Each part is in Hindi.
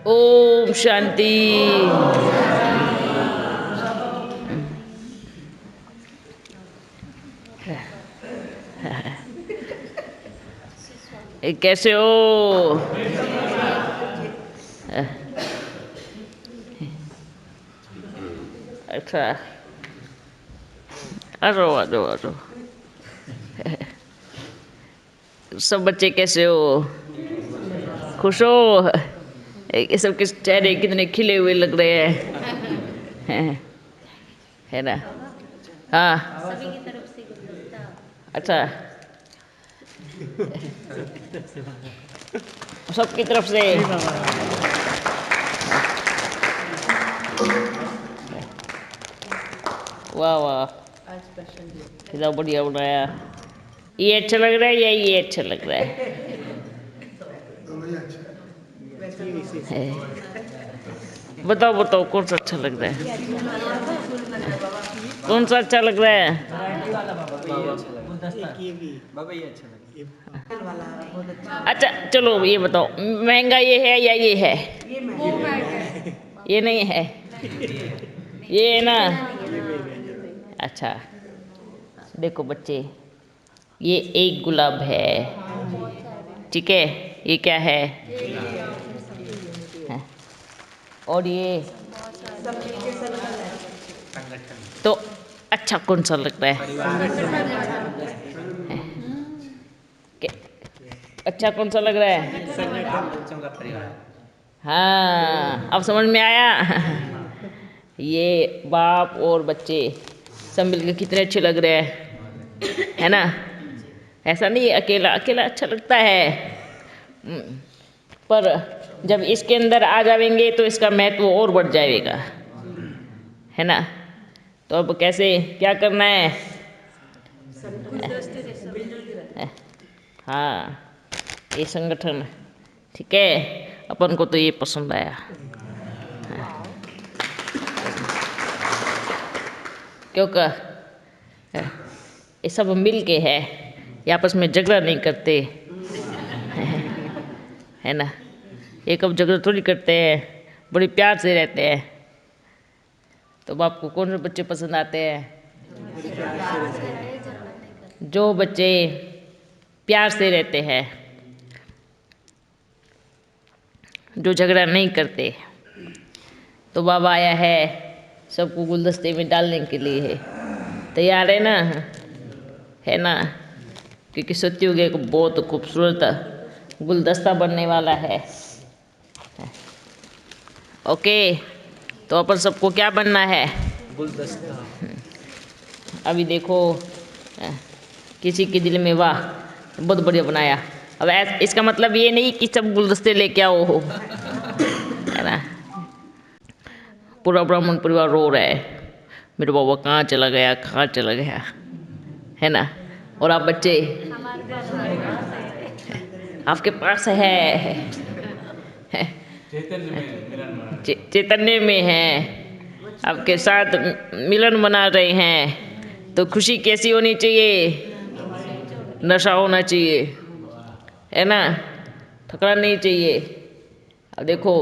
ओम शांति। कैसे हो? अच्छा, आ जाओ आ जाओ आ जाओ। सब बच्चे कैसे हो? खुश हो? ये सब किस चेहरे कितने खिले हुए लग रहे हैं, है ना? हाँ, सभी की तरफ से गुलदस्ता। अच्छा, सबकी तरफ से। वाह वाह, कितना बढ़िया बनाया। ये अच्छा लग रहा है या ये अच्छा लग रहा है? बताओ बताओ, कौन सा अच्छा लग रहा है? कौन सा अच्छा लग रहा है? अच्छा चलो ये बताओ, महंगा ये है या ये है? ये नहीं है, ये है ना? अच्छा, देखो बच्चे, ये एक गुलाब है, ठीक है? ये क्या है? है। और ये तो अच्छा कौन सा लगता है? अच्छा कौन सा लग रहा है? हाँ, अब समझ में आया। ये बाप और बच्चे सब मिलकर कितने अच्छे लग रहे हैं, है ना? ऐसा नहीं अकेला अकेला अच्छा लगता है, पर जब इसके अंदर आ जाएंगे तो इसका महत्व और बढ़ जाएगा, है ना? तो अब कैसे क्या करना है? हाँ, ये संगठन, ठीक है? अपन को तो ये पसंद आया। क्योंकि ये सब मिल के है, ये आपस में झगड़ा नहीं करते, है ना? ये कब झगड़ा थोड़ी करते हैं, बड़ी प्यार से रहते हैं। तो बाप को कौन से बच्चे पसंद आते हैं? जो बच्चे प्यार से रहते हैं, जो झगड़ा नहीं करते। तो बाबा आया है सबको गुलदस्ते में डालने के लिए, है तैयार है ना? है ना? क्योंकि सत्युग एक बहुत खूबसूरत गुलदस्ता बनने वाला है। ओके, तो अपन सबको क्या बनना है? गुलदस्ता। अभी देखो, किसी के दिल में वाह बहुत बढ़िया बनाया। अब इसका मतलब ये नहीं कि सब गुलदस्ते लेके आओ हो, है ना? पूरा ब्राह्मण परिवार रो रहा है, मेरा बाबा कहाँ चला गया, कहाँ चला गया, है ना? और आप बच्चे आपके पास है, चैतन्य में है, आपके साथ मिलन मना रहे हैं। तो खुशी कैसी होनी चाहिए? नशा होना चाहिए, है ना? थकना नहीं चाहिए। अब देखो,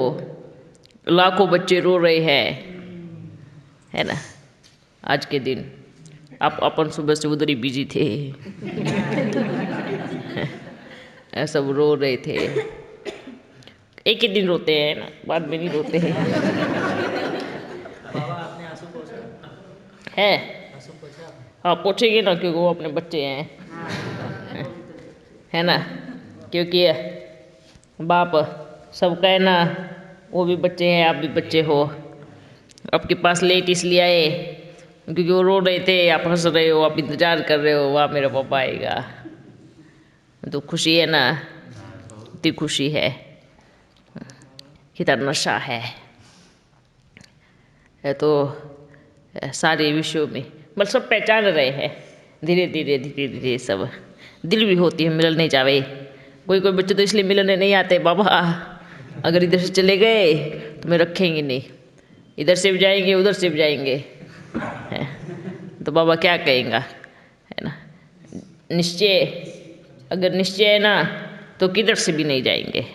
लाखों बच्चे रो रहे हैं, है ना? आज के दिन आप अपन सुबह से उधर ही बिजी थे। सब रो रहे थे। एक ही दिन रोते हैं ना, बाद में नहीं रोते हैं। है, हाँ पूछेंगे ना, क्योंकि वो अपने बच्चे हैं, है ना? क्योंकि बाप सबका है ना, वो भी बच्चे हैं, आप भी बच्चे हो। आपके पास लेट इसलिए आए क्योंकि वो रो रहे थे, आप हंस रहे हो, आप इंतजार कर रहे हो, वाह मेरा पापा आएगा। तो खुशी है ना, इतनी खुशी है, कितना नशा है तो सारे विश्व में मतलब सब पहचान रहे हैं, धीरे धीरे धीरे धीरे सब दिल भी होती है मिलने जावे। कोई कोई बच्चे तो इसलिए मिलने नहीं आते, बाबा अगर इधर से चले गए तो मैं रखेंगे नहीं, इधर से भी जाएंगे उधर से भी जाएंगे, है तो बाबा क्या कहेंगे, है ना? निश्चय, अगर निश्चय है ना तो किधर से भी नहीं जाएंगे,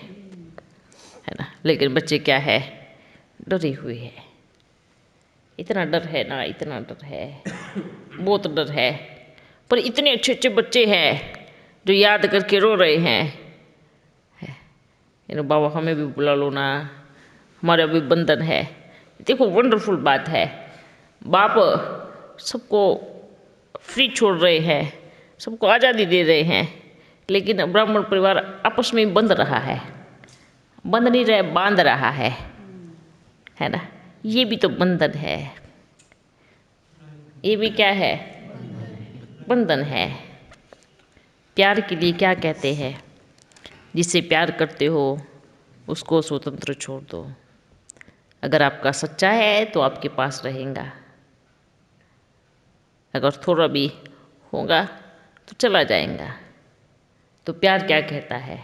है ना। लेकिन बच्चे क्या है, डरे हुए हैं। इतना डर है ना, इतना डर है, बहुत डर है। पर इतने अच्छे अच्छे बच्चे हैं जो याद करके रो रहे हैं। बाबा हमें भी बुला लो ना, हमारा भी बंधन है। देखो वंडरफुल बात है, बाप सबको फ्री छोड़ रहे हैं, सबको आज़ादी दे रहे हैं, लेकिन ब्राह्मण परिवार आपस में बंध रहा है। बंध नहीं रहे, बांध रहा है ना। ये भी तो बंधन है, ये भी क्या है, बंधन है। प्यार के लिए क्या कहते हैं, जिससे प्यार करते हो उसको स्वतंत्र छोड़ दो। अगर आपका सच्चा है तो आपके पास रहेगा, अगर थोड़ा भी होगा तो चला जाएगा। तो प्यार क्या कहता है,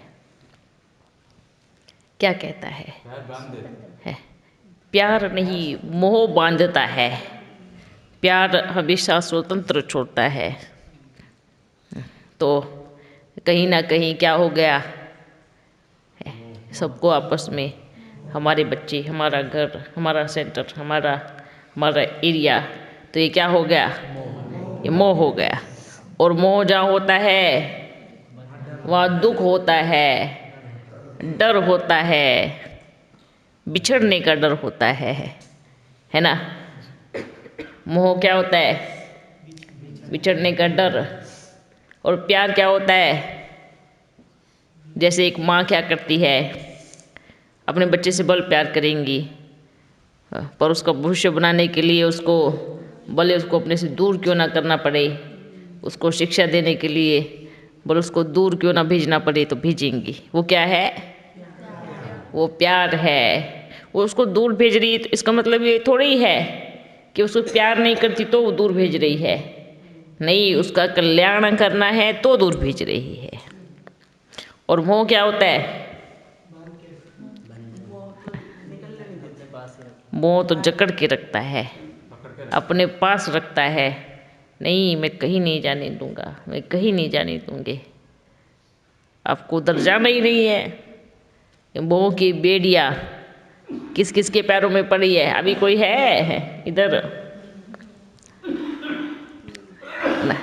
क्या कहता है? प्यार नहीं, मोह बांधता है। प्यार हमेशा स्वतंत्र छोड़ता है। तो कहीं ना कहीं क्या हो गया, सबको आपस में, हमारे बच्चे, हमारा घर, हमारा सेंटर, हमारा एरिया, तो ये क्या हो गया, ये मोह हो गया। और मोह जहाँ होता है वहाँ दुख होता है, डर होता है, बिछड़ने का डर होता है ना। मोह क्या होता है, बिछड़ने का डर। और प्यार क्या होता है, जैसे एक माँ क्या करती है, अपने बच्चे से बल प्यार करेंगी, पर उसका भविष्य बनाने के लिए उसको, भले उसको अपने से दूर क्यों ना करना पड़े, उसको शिक्षा देने के लिए भले उसको दूर क्यों ना भेजना पड़े, तो भेजेंगी। वो क्या है, वो प्यार है। वो उसको दूर भेज रही है तो इसका मतलब ये थोड़ी है कि उसको प्यार नहीं करती तो वो दूर भेज रही है। नहीं, उसका कल्याण करना है तो दूर भेज रही है। और मोह क्या होता है, मोह तो जकड़ के रखता है, अपने पास रखता है। नहीं, मैं कहीं नहीं जाने दूंगा, मैं कहीं नहीं जाने दूंगी, आपको उधर जाना ही नहीं है। मोह की बेड़िया किस किस के पैरों में पड़ी है, अभी कोई है इधर ना।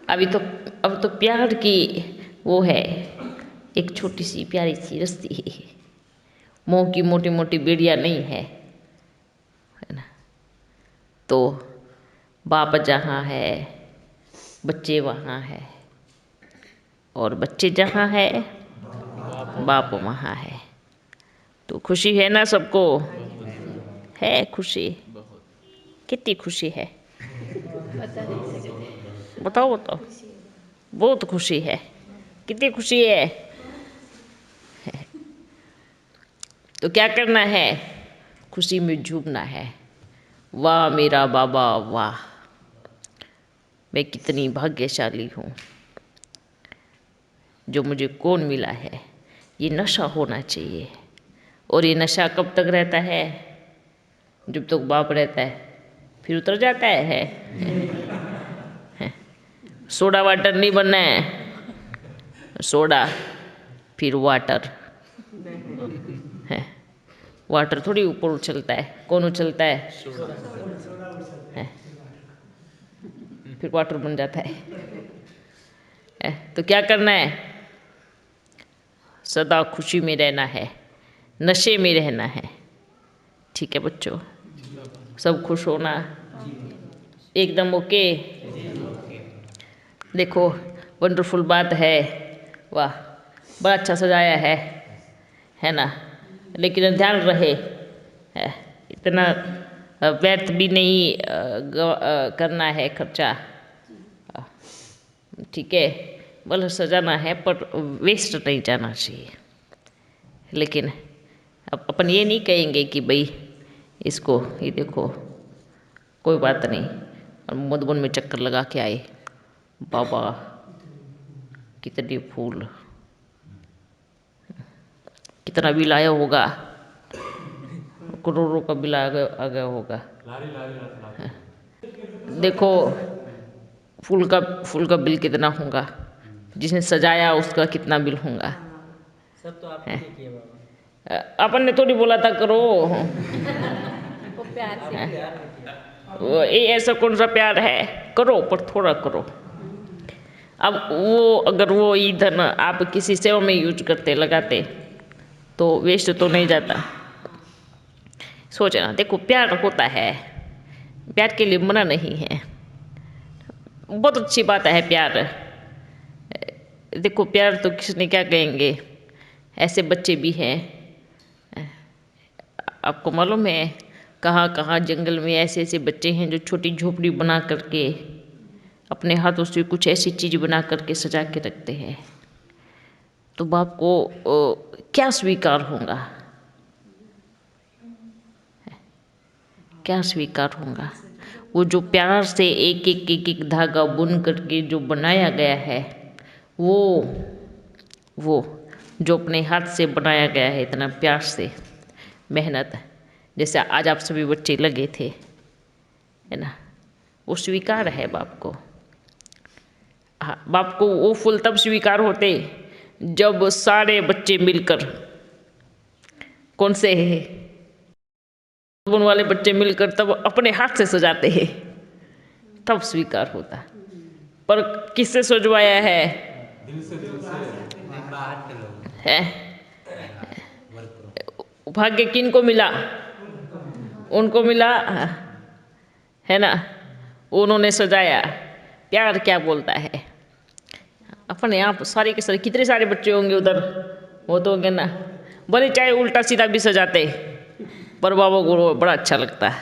अभी तो, अब तो प्यार की वो है, एक छोटी सी प्यारी सी रस्सी है। मोह की मोटी मोटी बेड़िया नहीं है ना। तो बाप जहाँ है बच्चे वहाँ है, और बच्चे जहाँ है बाप वहाँ है। तो खुशी है ना सबको, है खुशी, कितनी खुशी है, बताओ बताओ। बहुत खुशी है, कितनी खुशी है। तो क्या करना है, खुशी में झूमना है। वाह मेरा बाबा वाह, मैं कितनी भाग्यशाली हूँ जो मुझे कौन मिला है। ये नशा होना चाहिए। और ये नशा कब तक रहता है, जब तक बाप रहता है, फिर उतर जाता है। सोडा वाटर नहीं बनना है, सोडा फिर वाटर है। वाटर थोड़ी ऊपर उछलता है, कौन उछलता है, फिर वाटर बन जाता है। तो क्या करना है, सदा खुशी में रहना है, नशे में रहना है। ठीक है बच्चों, सब खुश होना, एकदम ओके। देखो वंडरफुल बात है, वाह बड़ा अच्छा सजाया है ना। लेकिन ध्यान रहे, इतना व्यर्थ भी नहीं करना है खर्चा। ठीक है, भले सजाना है पर वेस्ट नहीं जाना चाहिए। लेकिन अब अपन ये नहीं कहेंगे कि भाई इसको, ये देखो कोई बात नहीं, और मधुबन में चक्कर लगा के आए, बाबा कितने फूल, कितना बिल आया होगा, करोड़ों का बिल आ गया होगा। देखो फूल का बिल कितना होगा, जिसने सजाया उसका कितना बिल होगा। सब तो आपने किया बाबा। अपन ने थोड़ी बोला था करो। वो प्यार से। ये ऐसा कौन सा प्यार है, करो पर थोड़ा करो। अब वो अगर वो ईंधन आप किसी सेवा में यूज करते लगाते तो वेस्ट तो नहीं जाता। सोचना, देखो प्यार होता है, प्यार के लिए मना नहीं है, बहुत अच्छी बात है प्यार। देखो प्यार तो किसने क्या कहेंगे, ऐसे बच्चे भी हैं, आपको मालूम है कहाँ कहाँ जंगल में ऐसे ऐसे बच्चे हैं जो छोटी झोपड़ी बना करके अपने हाथों से कुछ ऐसी चीज़ बना करके सजा के रखते हैं। तो बाप को क्या स्वीकार होगा, क्या स्वीकार होगा। वो जो प्यार से एक एक एक एक धागा बुन करके जो बनाया गया है, वो जो अपने हाथ से बनाया गया है इतना प्यार से, मेहनत, जैसे आज आप सभी बच्चे लगे थे, है ना, वो स्वीकार है बाप को। हाँ, बाप को वो फूल तब स्वीकार होते जब सारे बच्चे मिलकर, कौन से उन वाले बच्चे मिलकर तब अपने हाथ से सजाते हैं, तब स्वीकार होता। पर किससे सजवाया है, है? भाग्य किन को मिला, उनको मिला, है ना, उन्होंने सजाया। प्यार क्या बोलता है, अपने आप सारे के सारे कितने सारे बच्चे होंगे उधर, वो तो होंगे ना, भले चाहे उल्टा सीधा भी सजाते पर बाबा को बड़ा अच्छा लगता है।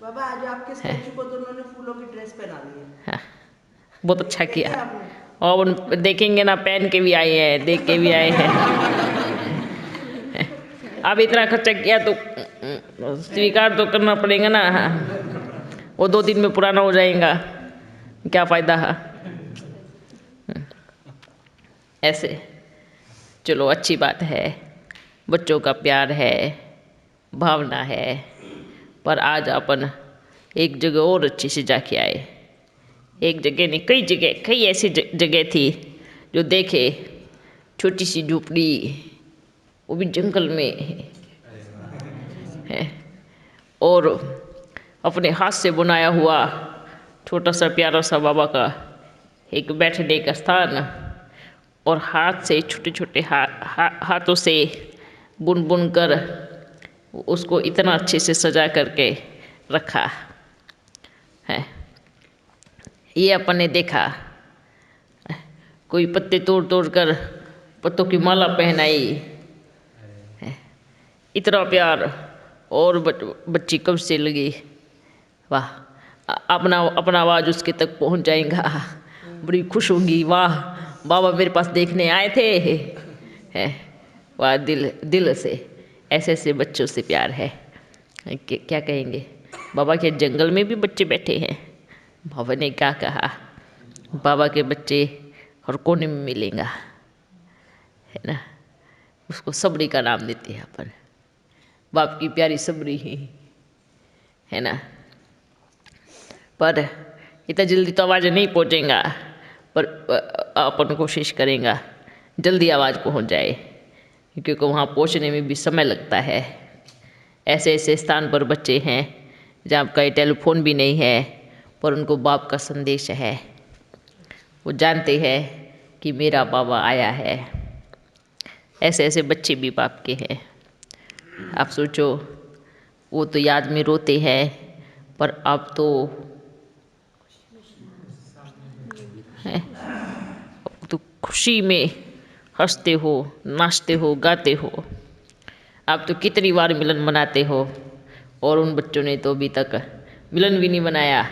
बाबा आज आपके स्टैचू को तो उन्होंने फूलों की ड्रेस पहना दी है। हाँ, बहुत अच्छा किया। और उन देखेंगे ना, पहन के भी आए हैं, देख के भी आए हैं। अब इतना खर्चा किया तो स्वीकार तो करना पड़ेगा ना। वो 2 दिन में पुराना हो जाएगा, क्या फ़ायदा है। ऐसे चलो अच्छी बात है, बच्चों का प्यार है, भावना है। पर आज अपन एक जगह और अच्छी से जाके आए, एक जगह नहीं कई जगह, कई ऐसी जगह थी जो देखे, छोटी सी झोपड़ी, वो भी जंगल में है, और अपने हाथ से बनाया हुआ छोटा सा प्यारा सा बाबा का एक बैठने का स्थान, और हाथ से छोटे छोटे हाथों से बुन बुन कर उसको इतना अच्छे से सजा करके रखा है। ये अपन ने देखा, कोई पत्ते तोड़ तोड़ कर पत्तों की माला पहनाई, इतना प्यार। और बच्ची कब से लगी, वाह, अपना आवाज़ उसके तक पहुंच जाएगा, बड़ी खुश होंगी, वाह बाबा मेरे पास देखने आए थे, है वाह, दिल से ऐसे ऐसे बच्चों से प्यार है। क्या कहेंगे, बाबा के जंगल में भी बच्चे बैठे हैं, बाबा ने क्या कहा, बाबा के बच्चे हर कोने में मिलेंगे, है ना, उसको सबरी का नाम देते हैं अपन, बाप की प्यारी सबरी ही, है ना। पर इतना जल्दी तो आवाज़ नहीं पहुँचेगा, पर अपन कोशिश करेंगे जल्दी आवाज़ पहुँच जाए, क्योंकि वहाँ पहुँचने में भी समय लगता है। ऐसे ऐसे स्थान पर बच्चे हैं जहाँ कहीं टेलीफोन भी नहीं है, पर उनको बाप का संदेश है, वो जानते हैं कि मेरा बाबा आया है। ऐसे ऐसे बच्चे भी बाप के हैं। आप सोचो, वो तो याद में रोते हैं, पर आप तो है, तो खुशी में हंसते हो, नाचते हो, गाते हो। आप तो कितनी बार मिलन मनाते हो, और उन बच्चों ने तो अभी तक मिलन भी नहीं बनाया,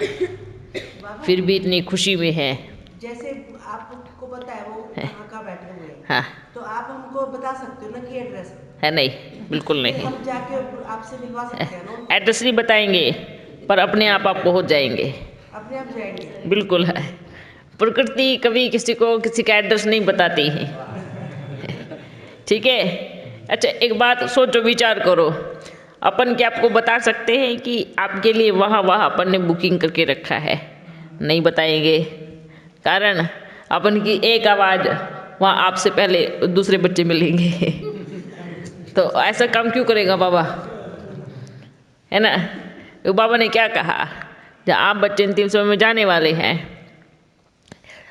फिर भी इतनी खुशी में है। जैसे आपको पता है वो कहाँ का बैठे हुए हैं, हाँ, तो आप हमको बता सकते हो ना कि एड्रेस है नहीं, बिल्कुल नहीं, हम जाके आपसे मिलवा सकते हैं ना, एड्रेस नहीं बताएंगे, पर अपने आप पहुँच जाएंगे, अपने आप जाएंगे। बिल्कुल है। प्रकृति कभी किसी को किसी का एड्रेस नहीं बताती है, ठीक है। अच्छा एक बात सोचो, विचार करो, अपन क्या आपको बता सकते हैं कि आपके लिए वहाँ अपन ने बुकिंग करके रखा है, नहीं बताएंगे। कारण अपन की एक आवाज़ वहाँ आपसे पहले दूसरे बच्चे मिलेंगे। तो ऐसा काम क्यों करेगा बाबा, है ना। तो बाबा ने क्या कहा, जब आप बच्चे अंतिम समय में जाने वाले हैं,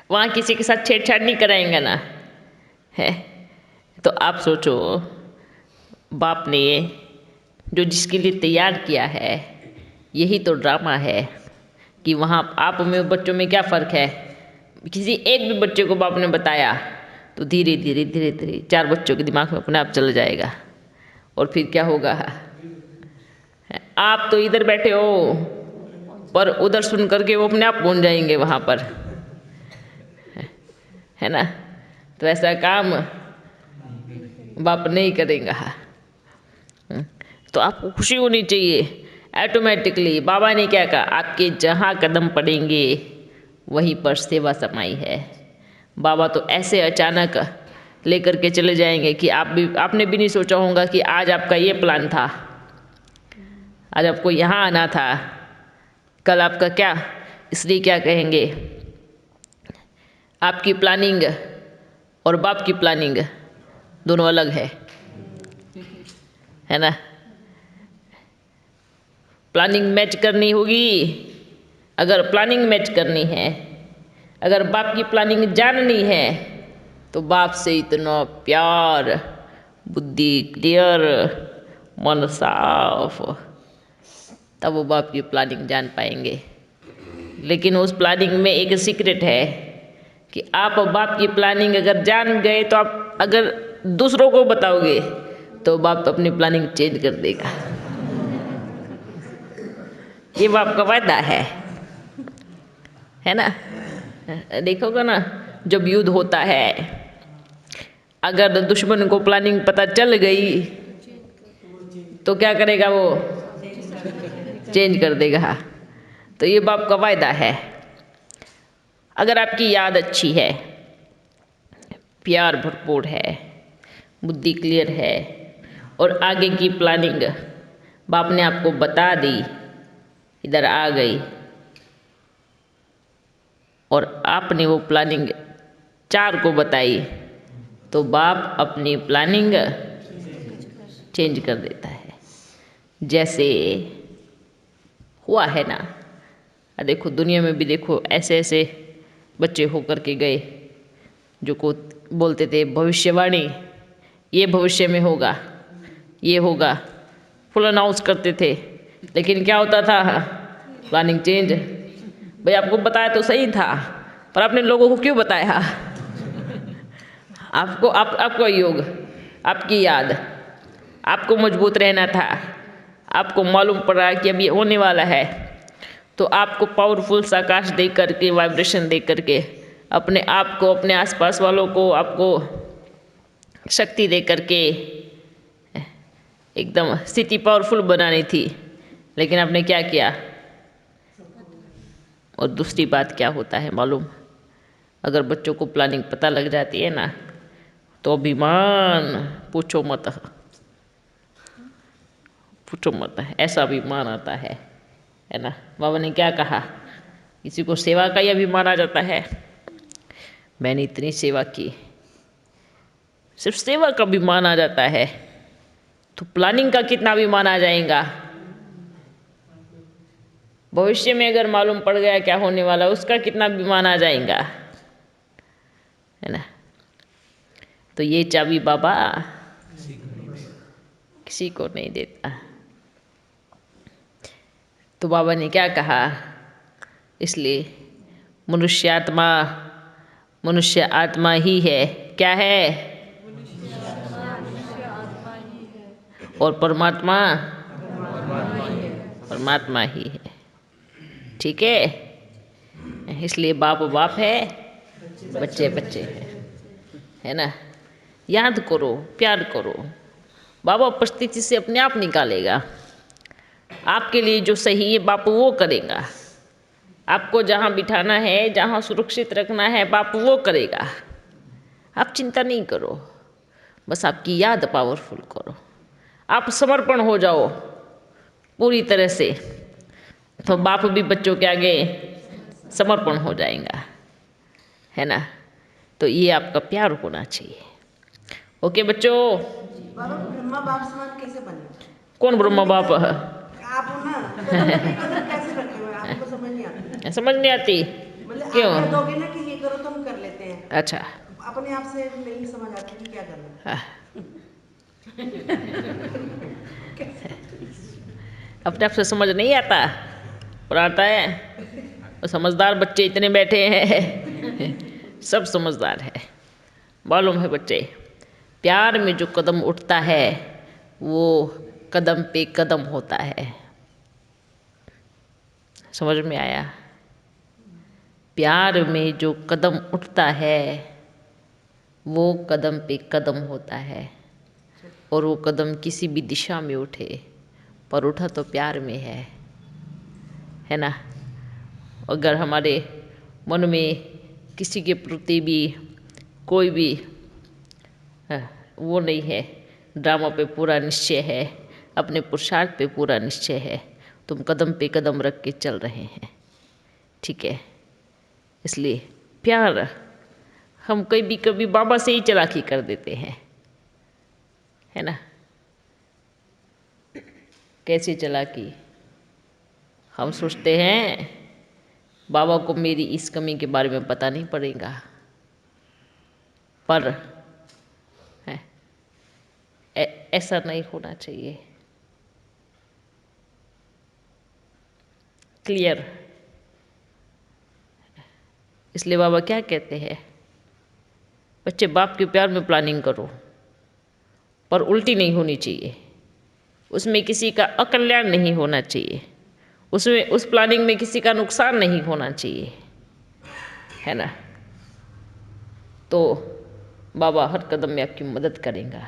वहाँ किसी के साथ छेड़छाड़ नहीं कराएंगे ना, है। तो आप सोचो, बाप ने जो जिसके लिए तैयार किया है, यही तो ड्रामा है कि वहाँ आप में बच्चों में क्या फ़र्क है। किसी एक भी बच्चे को बाप ने बताया तो धीरे धीरे धीरे धीरे 4 बच्चों के दिमाग में अपने आप चल जाएगा। और फिर क्या होगा, आप तो इधर बैठे हो पर उधर सुन करके वो अपने आप पहुंच जाएंगे वहाँ पर, है ना। तो ऐसा काम बाप नहीं करेगा। तो आपको खुशी होनी चाहिए ऑटोमेटिकली। बाबा ने क्या कहा, आपके जहाँ कदम पड़ेंगे वहीं पर सेवा समाई है। बाबा तो ऐसे अचानक लेकर के चले जाएंगे कि आपने भी नहीं सोचा होगा कि आज आपका ये प्लान था, आज आपको यहाँ आना था, कल आपका क्या। इसलिए क्या कहेंगे, आपकी प्लानिंग और बाप की प्लानिंग दोनों अलग है ना। प्लानिंग मैच करनी होगी। अगर प्लानिंग मैच करनी है, अगर बाप की प्लानिंग जाननी है, तो बाप से इतना प्यार, बुद्धि क्लियर, मन साफ, तब वो बाप की प्लानिंग जान पाएंगे। लेकिन उस प्लानिंग में एक सीक्रेट है कि आप बाप की प्लानिंग अगर जान गए तो आप अगर दूसरों को बताओगे तो बाप अपनी प्लानिंग चेंज कर देगा। ये बाप का वादा है ना। देखोगे ना, जब युद्ध होता है, अगर दुश्मन को प्लानिंग पता चल गई तो क्या करेगा, वो चेंज कर देगा। तो ये बाप का वायदा है। अगर आपकी याद अच्छी है, प्यार भरपूर है, बुद्धि क्लियर है और आगे की प्लानिंग बाप ने आपको बता दी, इधर आ गई, और आपने वो प्लानिंग 4 को बताई, तो बाप अपनी प्लानिंग चेंज कर देता है। जैसे हुआ है ना, देखो दुनिया में भी देखो ऐसे ऐसे बच्चे होकर के गए जो को बोलते थे भविष्यवाणी, ये भविष्य में होगा, ये होगा, फुल अनाउंस करते थे। लेकिन क्या होता था, प्लानिंग चेंज। भाई आपको बताया तो सही था, पर आपने लोगों को क्यों बताया। आपको योग, आपकी याद, आपको मजबूत रहना था। आपको मालूम पड़ा कि अब ये होने वाला है, तो आपको पावरफुल सा आकाश दे करके, वाइब्रेशन दे करके, अपने आप को, अपने आसपास वालों को आपको शक्ति दे करके एकदम स्थिति पावरफुल बनानी थी। लेकिन आपने क्या किया। और दूसरी बात क्या होता है मालूम, अगर बच्चों को प्लानिंग पता लग जाती है ना, तो अभिमान पूछो मत, पूछो मत, ऐसा अभिमान आता है ना। बाबा ने क्या कहा, किसी को सेवा का ही अभिमान आ जाता है, मैंने इतनी सेवा की, सिर्फ सेवा का अभिमान आ जाता है, तो प्लानिंग का कितना अभिमान आ जाएगा। भविष्य में अगर मालूम पड़ गया क्या होने वाला, उसका कितना अभिमान आ जाएगा, है ना। तो ये चाबी बाबा किसी को नहीं देता। तो बाबा ने क्या कहा, इसलिए मनुष्य आत्मा ही है। क्या है, और परमात्मा ही है। ठीक है, इसलिए बाप है, बच्चे है ना। याद करो, प्यार करो, बाबा परिस्थिति से अपने आप निकालेगा। आपके लिए जो सही है बाप वो करेगा। आपको जहाँ बिठाना है, जहाँ सुरक्षित रखना है, बाप वो करेगा। आप चिंता नहीं करो, बस आपकी याद पावरफुल करो, आप समर्पण हो जाओ पूरी तरह से, तो बाप भी बच्चों के आगे समर्पण हो जाएगा, है ना। तो ये आपका प्यार होना चाहिए। ओके बच्चों। बाबा ब्रह्मा बाप समान कैसे बने? कौन ब्रह्मा बाप? आप हो ना, कदम कैसे रखे हुए आपको समझ नहीं आती? समझ नहीं आती मतलब क्यों? आप दोगे ना कि ये करो तो हम कर लेते हैं। अच्छा। अपने आप से नहीं समझ आती कि क्या करना। अपने आप से समझ नहीं आता और आता है। और समझदार बच्चे इतने बैठे हैं सब समझदार है, मालूम है बच्चे। प्यार में जो कदम उठता है वो कदम पे कदम होता है। समझ में आया? प्यार में जो कदम उठता है वो कदम पे कदम होता है। और वो कदम किसी भी दिशा में उठे पर उठा तो प्यार में है ना। अगर हमारे मन में किसी के प्रति भी कोई भी वो नहीं है, ड्रामा पे पूरा निश्चय है, अपने पुरुषार्थ पे पूरा निश्चय है, तुम कदम पे कदम रख के चल रहे हैं, ठीक है। इसलिए प्यार हम कभी बाबा से ही चालाकी कर देते हैं, है ना। कैसे चालाकी? हम सोचते हैं बाबा को मेरी इस कमी के बारे में पता नहीं पड़ेगा, पर ऐसा नहीं होना चाहिए। क्लियर? इसलिए बाबा क्या कहते हैं, बच्चे बाप के प्यार में प्लानिंग करो पर उल्टी नहीं होनी चाहिए, उसमें किसी का अकल्याण नहीं होना चाहिए, उसमें उस प्लानिंग में किसी का नुकसान नहीं होना चाहिए, है ना। तो बाबा हर कदम में आपकी मदद करेगा।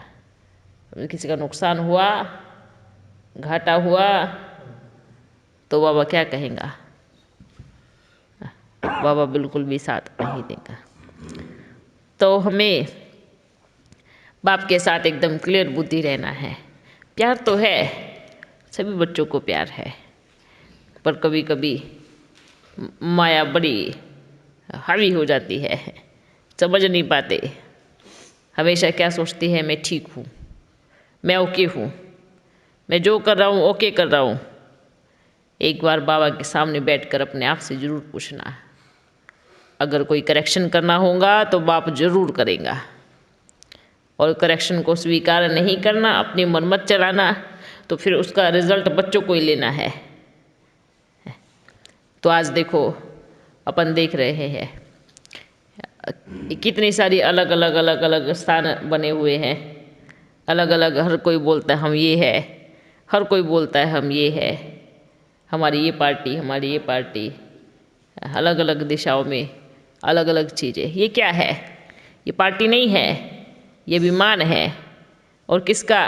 किसी का नुकसान हुआ, घाटा हुआ तो बाबा क्या कहेगा? बाबा बिल्कुल भी साथ नहीं देगा। तो हमें बाप के साथ एकदम क्लियर बुद्धि रहना है। प्यार तो है, सभी बच्चों को प्यार है, पर कभी कभी माया बड़ी हावी हो जाती है, समझ नहीं पाते। हमेशा क्या सोचती है, मैं ठीक हूँ, मैं ओके हूँ, मैं जो कर रहा हूँ ओके कर रहा हूँ। एक बार बाबा के सामने बैठकर अपने आप से ज़रूर पूछना, अगर कोई करेक्शन करना होगा तो बाप ज़रूर करेगा, और करेक्शन को स्वीकार नहीं करना, अपनी मन मत चलाना, तो फिर उसका रिजल्ट बच्चों को ही लेना है। तो आज देखो अपन देख रहे हैं कितनी सारी अलग अलग स्थान बने हुए हैं, अलग अलग, हर कोई बोलता है हम ये है, हर कोई बोलता है हम ये है, हमारी ये पार्टी, हमारी ये पार्टी, अलग अलग दिशाओं में अलग अलग चीज़ें। ये क्या है? ये पार्टी नहीं है, ये विमान है। और किसका?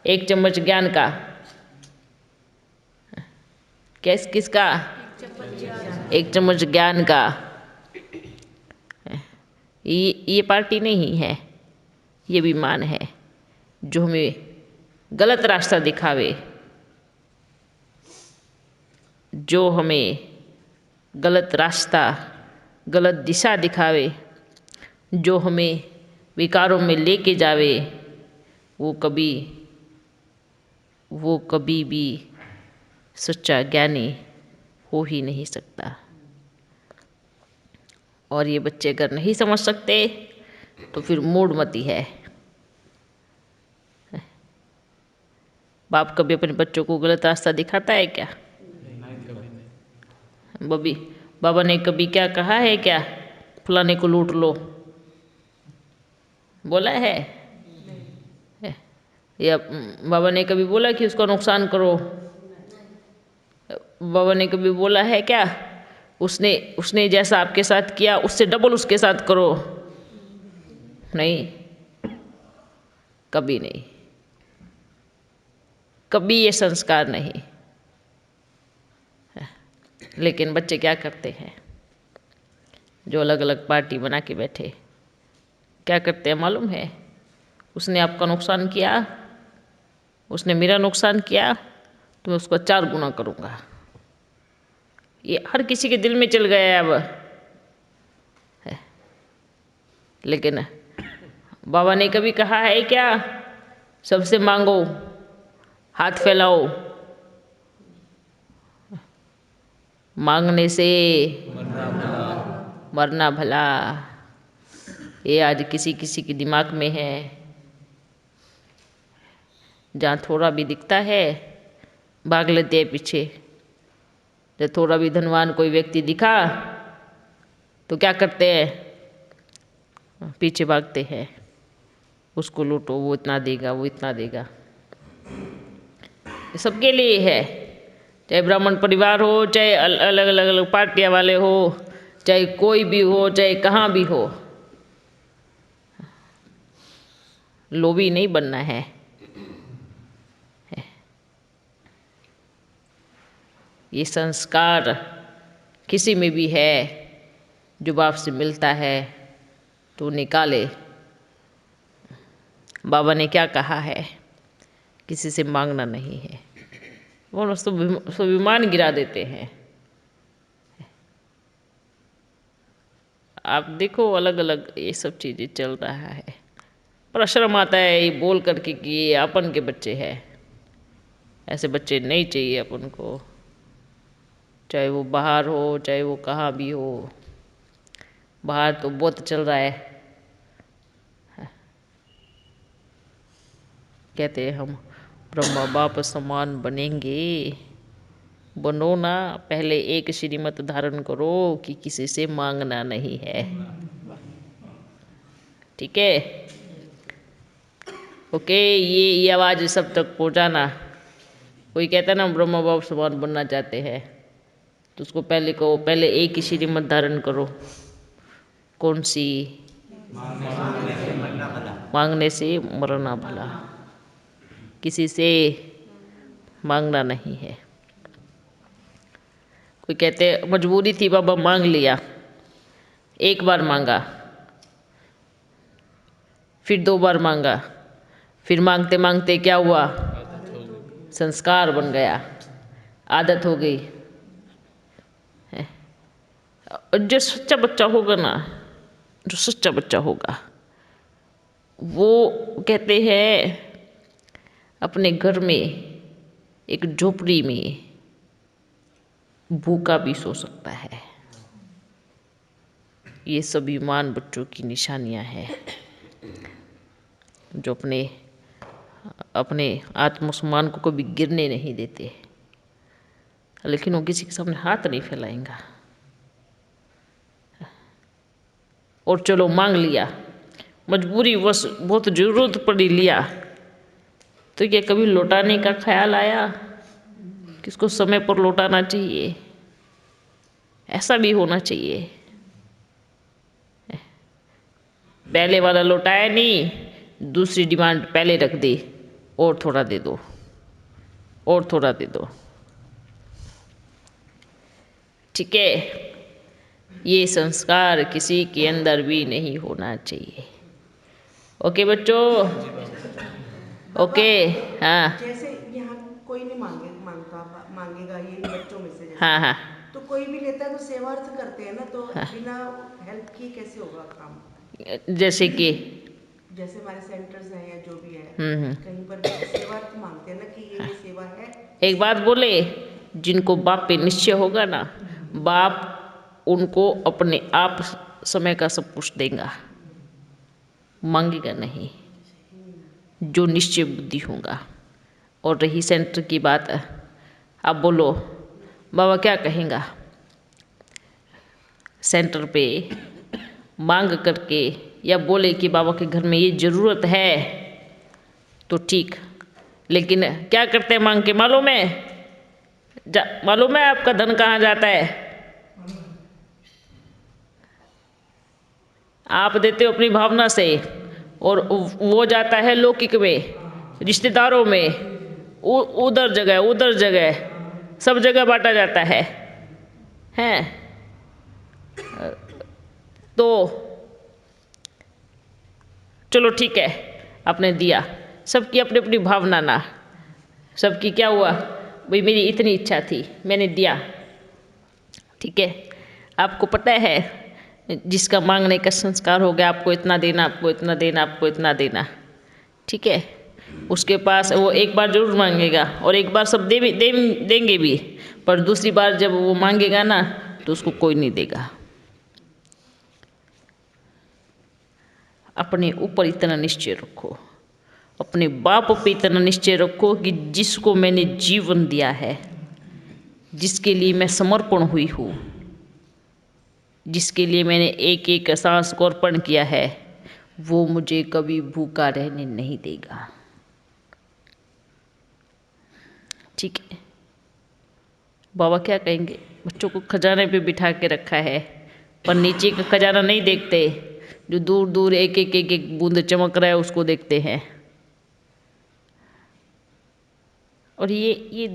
एक चम्मच ज्ञान का। किसका? एक चम्मच ज्ञान का। ये पार्टी नहीं है, ये विमान है जो हमें गलत रास्ता दिखावे, जो हमें गलत रास्ता, गलत दिशा दिखावे, जो हमें विकारों में लेके जावे, वो कभी भी सच्चा ज्ञानी हो ही नहीं सकता। और ये बच्चे अगर नहीं समझ सकते तो फिर मूढ़मती है। बाप कभी अपने बच्चों को गलत रास्ता दिखाता है क्या? बबी, बाबा ने कभी क्या कहा है क्या, फलाने को लूट लो, बोला है? या बाबा ने कभी बोला कि उसका नुकसान करो? बाबा ने कभी बोला है क्या, उसने जैसा आपके साथ किया उससे डबल उसके साथ करो? नहीं, कभी नहीं, कभी ये संस्कार नहीं। लेकिन बच्चे क्या करते हैं, जो अलग अलग पार्टी बना के बैठे, क्या करते हैं मालूम है? उसने आपका नुकसान किया, उसने मेरा नुकसान किया, तो मैं उसको 4 गुना करूँगा। ये हर किसी के दिल में चल गया है अब। लेकिन बाबा ने कभी कहा है क्या, सबसे मांगो, हाथ फैलाओ। मांगने से मरना भला। ये आज किसी किसी के दिमाग में है। जहाँ थोड़ा भी दिखता है भाग लेते हैं पीछे। जब थोड़ा भी धनवान कोई व्यक्ति दिखा तो क्या करते हैं, पीछे भागते हैं, उसको लूटो, वो इतना देगा, वो इतना देगा। ये सबके लिए है, चाहे ब्राह्मण परिवार हो, चाहे अलग अलग अलग पार्टियां वाले हो, चाहे कोई भी हो, चाहे कहाँ भी हो। लोभी नहीं बनना है। ये संस्कार किसी में भी है, जो बाप से मिलता है तो निकाले। बाबा ने क्या कहा है, किसी से मांगना नहीं है। वो लोग स्वाभिमान गिरा देते हैं। आप देखो अलग अलग ये सब चीज़ें चल रहा है, पर शर्म आता है ये बोल करके कि ये अपन के बच्चे हैं। ऐसे बच्चे नहीं चाहिए अपन को, चाहे वो बाहर हो, चाहे वो कहाँ भी हो। बाहर तो बहुत चल रहा है, कहते हैं हम ब्रह्मा बाप समान बनेंगे। बनो ना, पहले एक श्रीमत धारण करो कि किसी से मांगना नहीं है। ठीक है, ओके। ये आवाज़ सब तक पहुंचाना। कोई कहता है ना ब्रह्मा बाप समान बनना चाहते हैं, तो उसको पहले कहो, पहले एक ही श्रीमत धारण करो। कौन सी? मांगने से मरना भला। किसी से मांगना नहीं है। कोई कहते मजबूरी थी बाबा मांग लिया, एक बार मांगा, फिर 2 बार मांगा, फिर मांगते मांगते क्या हुआ, संस्कार बन गया, आदत हो गई। जो सच्चा बच्चा होगा ना, जो सच्चा बच्चा होगा, वो कहते हैं अपने घर में एक झोपड़ी में भूखा भी सो सकता है। ये सभी मान बच्चों की निशानियां हैं, जो अपने अपने आत्मसम्मान को कभी गिरने नहीं देते। लेकिन वो किसी के सामने हाथ नहीं फैलाएंगा। और चलो मांग लिया, मजबूरी वश बहुत ज़रूरत पड़ी लिया, तो ये कभी लौटाने का ख्याल आया? किसको समय पर लौटाना चाहिए। ऐसा भी होना चाहिए। पहले वाला लौटाया नहीं, दूसरी डिमांड पहले रख दी, और थोड़ा दे दो, और थोड़ा दे दो। ठीक है, ये संस्कार किसी के अंदर भी नहीं होना चाहिए। ओके बच्चों, ओके। हाँ जैसे यहाँ कोई नहीं मांगेगा ये बच्चों में से जैसे, हाँ हाँ तो कोई भी लेता है तो सेवार्थ करते हैं ना, तो बिना हेल्प किए कैसे होगा काम। जैसे कि जैसे हमारे सेंटर्स हैं या जो भी है, हम्म। कहीं पर भी सेवार्थ मांगते हैं ना कि ये सेवा है। एक बात बोले, जिनको बाप पे निश्चय होगा ना, बाप उनको अपने आप समय का सब कुछ देगा, मांगेगा नहीं, जो निश्चय बुद्धि होगा। और रही सेंटर की बात, आप बोलो बाबा क्या कहेंगा, सेंटर पे मांग करके या बोले कि बाबा के घर में ये ज़रूरत है तो ठीक, लेकिन क्या करते हैं मांग के, मालूम है? मालूम है आपका धन कहाँ जाता है? आप देते हो अपनी भावना से, और वो जाता है लौकिक में, रिश्तेदारों में, उधर जगह सब जगह बांटा जाता है। हैं तो चलो ठीक है, आपने दिया, सबकी अपनी अपनी भावना ना, सबकी क्या हुआ भाई, मेरी इतनी इच्छा थी मैंने दिया। ठीक है, आपको पता है जिसका मांगने का संस्कार हो गया, आपको इतना देना, आपको इतना देना, आपको इतना देना। ठीक है, उसके पास वो एक बार ज़रूर मांगेगा और एक बार सब देंगे भी, पर दूसरी बार जब वो मांगेगा ना तो उसको कोई नहीं देगा। अपने ऊपर इतना निश्चय रखो, अपने बाप पे इतना निश्चय रखो कि जिसको मैंने जीवन दिया है, जिसके लिए मैं समर्पण हुई हूँ, जिसके लिए मैंने एक एक सांस को अर्पण किया है, वो मुझे कभी भूखा रहने नहीं देगा। ठीक है, बाबा क्या कहेंगे, बच्चों को खजाने पे बिठा के रखा है, पर नीचे का खजाना नहीं देखते, जो दूर दूर एक एक एक एक बूंद चमक रहा है उसको देखते हैं। और ये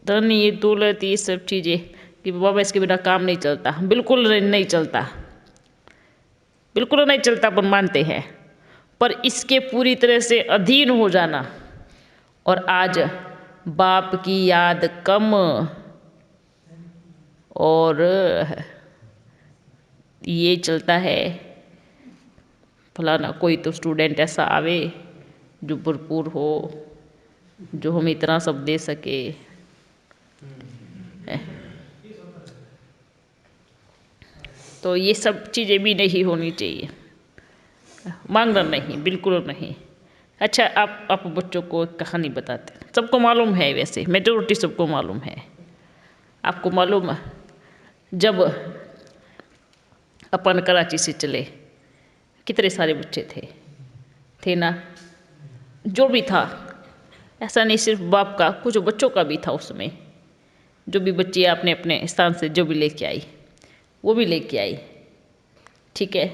धन, ये दौलत, ये सब चीज़ें कि बाबा इसके बिना काम नहीं चलता, बिल्कुल नहीं चलता, बिल्कुल नहीं चलता, अपन मानते हैं, पर इसके पूरी तरह से अधीन हो जाना। और आज बाप की याद कम, और ये चलता है फलाना कोई तो स्टूडेंट ऐसा आवे जो भरपूर हो, जो हमें इतना सब दे सके। तो ये सब चीज़ें भी नहीं होनी चाहिए, मांगना नहीं, बिल्कुल नहीं। अच्छा, आप बच्चों को एक कहानी बताते हैं, सबको मालूम है, वैसे मेजोरिटी सबको मालूम है। आपको मालूम है, जब अपन कराची से चले कितने सारे बच्चे थे ना, जो भी था, ऐसा नहीं सिर्फ बाप का, कुछ बच्चों का भी था उसमें। जो भी बच्ची आपने अपने स्थान से जो भी लेके आई वो भी लेके आई। ठीक है,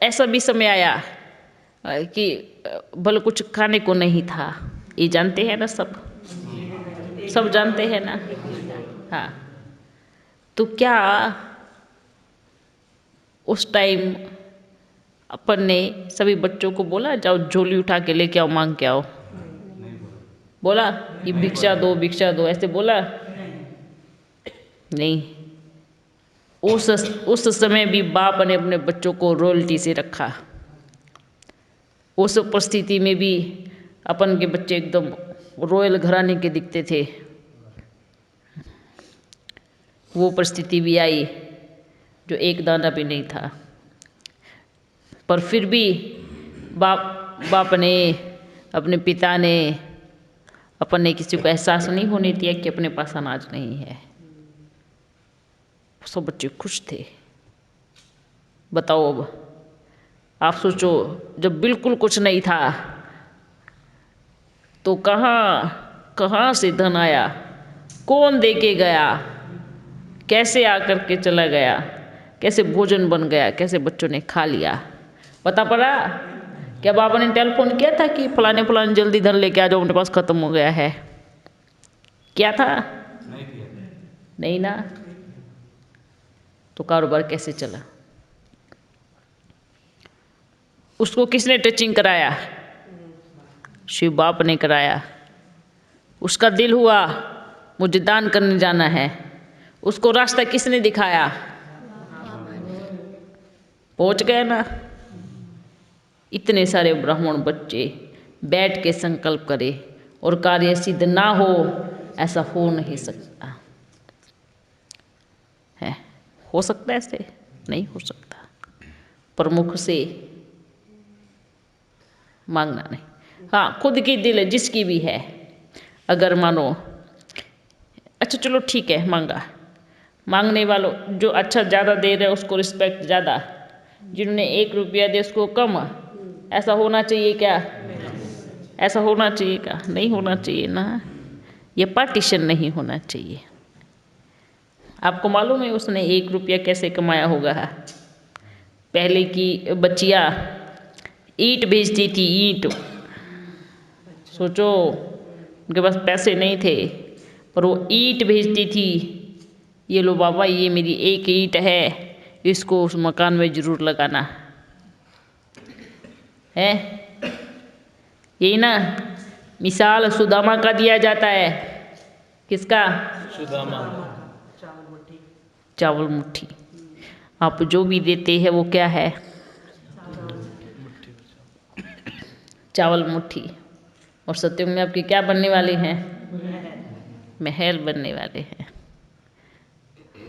ऐसा भी समय आया कि भले कुछ खाने को नहीं था, ये जानते हैं ना, सब जानते हैं ना। हाँ, तो क्या उस टाइम अपन ने सभी बच्चों को बोला जाओ झोली उठा के लेके आओ, मांग के आओ? बोला ये भिक्षा दो, ऐसे बोला? नहीं। उस समय भी बाप ने अपने बच्चों को रॉयल्टी से रखा। उस परिस्थिति में भी अपन के बच्चे एकदम रॉयल घराने के दिखते थे। वो परिस्थिति भी आई जो एक दाना भी नहीं था, पर फिर भी बाप ने, अपने पिता ने, अपन ने किसी को एहसास नहीं होने दिया कि अपने पास अनाज नहीं है। सब बच्चे खुश थे। बताओ, अब आप सोचो, जब बिल्कुल कुछ नहीं था तो कहाँ से धन आया, कौन दे के गया, कैसे आकर के चला गया, कैसे भोजन बन गया, कैसे बच्चों ने खा लिया? पता पड़ा? क्या बाबा ने टेलीफोन किया था कि फलाने जल्दी धन लेके आ जाओ, मेरे पास खत्म हो गया है? क्या था? नहीं ना। तो कारोबार कैसे चला? उसको किसने टचिंग कराया? शिव बाप ने कराया। उसका दिल हुआ मुझे दान करने जाना है, उसको रास्ता किसने दिखाया? पहुंच गए ना। इतने सारे ब्राह्मण बच्चे बैठ के संकल्प करे और कार्य सिद्ध ना हो, ऐसा हो नहीं सकता है। हो सकता है ऐसे? नहीं हो सकता। प्रमुख से मांगना नहीं। हाँ, खुद की दिल जिसकी भी है, अगर मानो अच्छा चलो ठीक है, मांगने वालों जो अच्छा ज़्यादा दे रहे उसको रिस्पेक्ट ज़्यादा, जिन्होंने 1 रुपया दे उसको कम, ऐसा होना चाहिए क्या? ऐसा होना चाहिए क्या? नहीं होना चाहिए ना। ये पार्टीशन नहीं होना चाहिए। आपको मालूम है उसने 1 रुपया कैसे कमाया होगा? पहले की बच्चियाँ ईंट बेचती थी, ईंट। सोचो, उनके पास पैसे नहीं थे पर वो ईंट भेजती थी। ये लो बाबा, ये मेरी 1 ईंट है, इसको उस मकान में जरूर लगाना है। यही ना मिसाल सुदामा का दिया जाता है। किसका? सुदामा। चावल मुट्ठी। आप जो भी देते हैं वो क्या है? चावल मुट्ठी। और सत्युग में आपकी क्या बनने वाली हैं? महल बनने वाले हैं।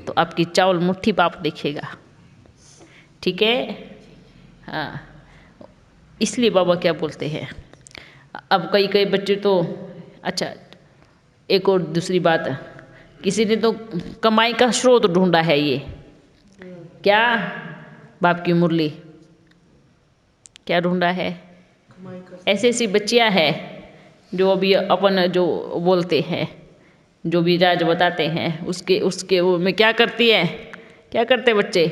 तो आपकी चावल मुट्ठी बाप देखेगा, ठीक है। हाँ, इसलिए बाबा क्या बोलते हैं। अब कई कई बच्चे तो, अच्छा एक और दूसरी बात, किसी ने तो कमाई का स्रोत ढूंढा है, ये क्या बाप की मुरली क्या ढूंढा है। कमाई कर ऐसी ऐसी बच्चियां हैं जो अभी अपन जो बोलते हैं, जो भी राज बताते हैं, उसके उसके वो में क्या करती है, क्या करते बच्चे,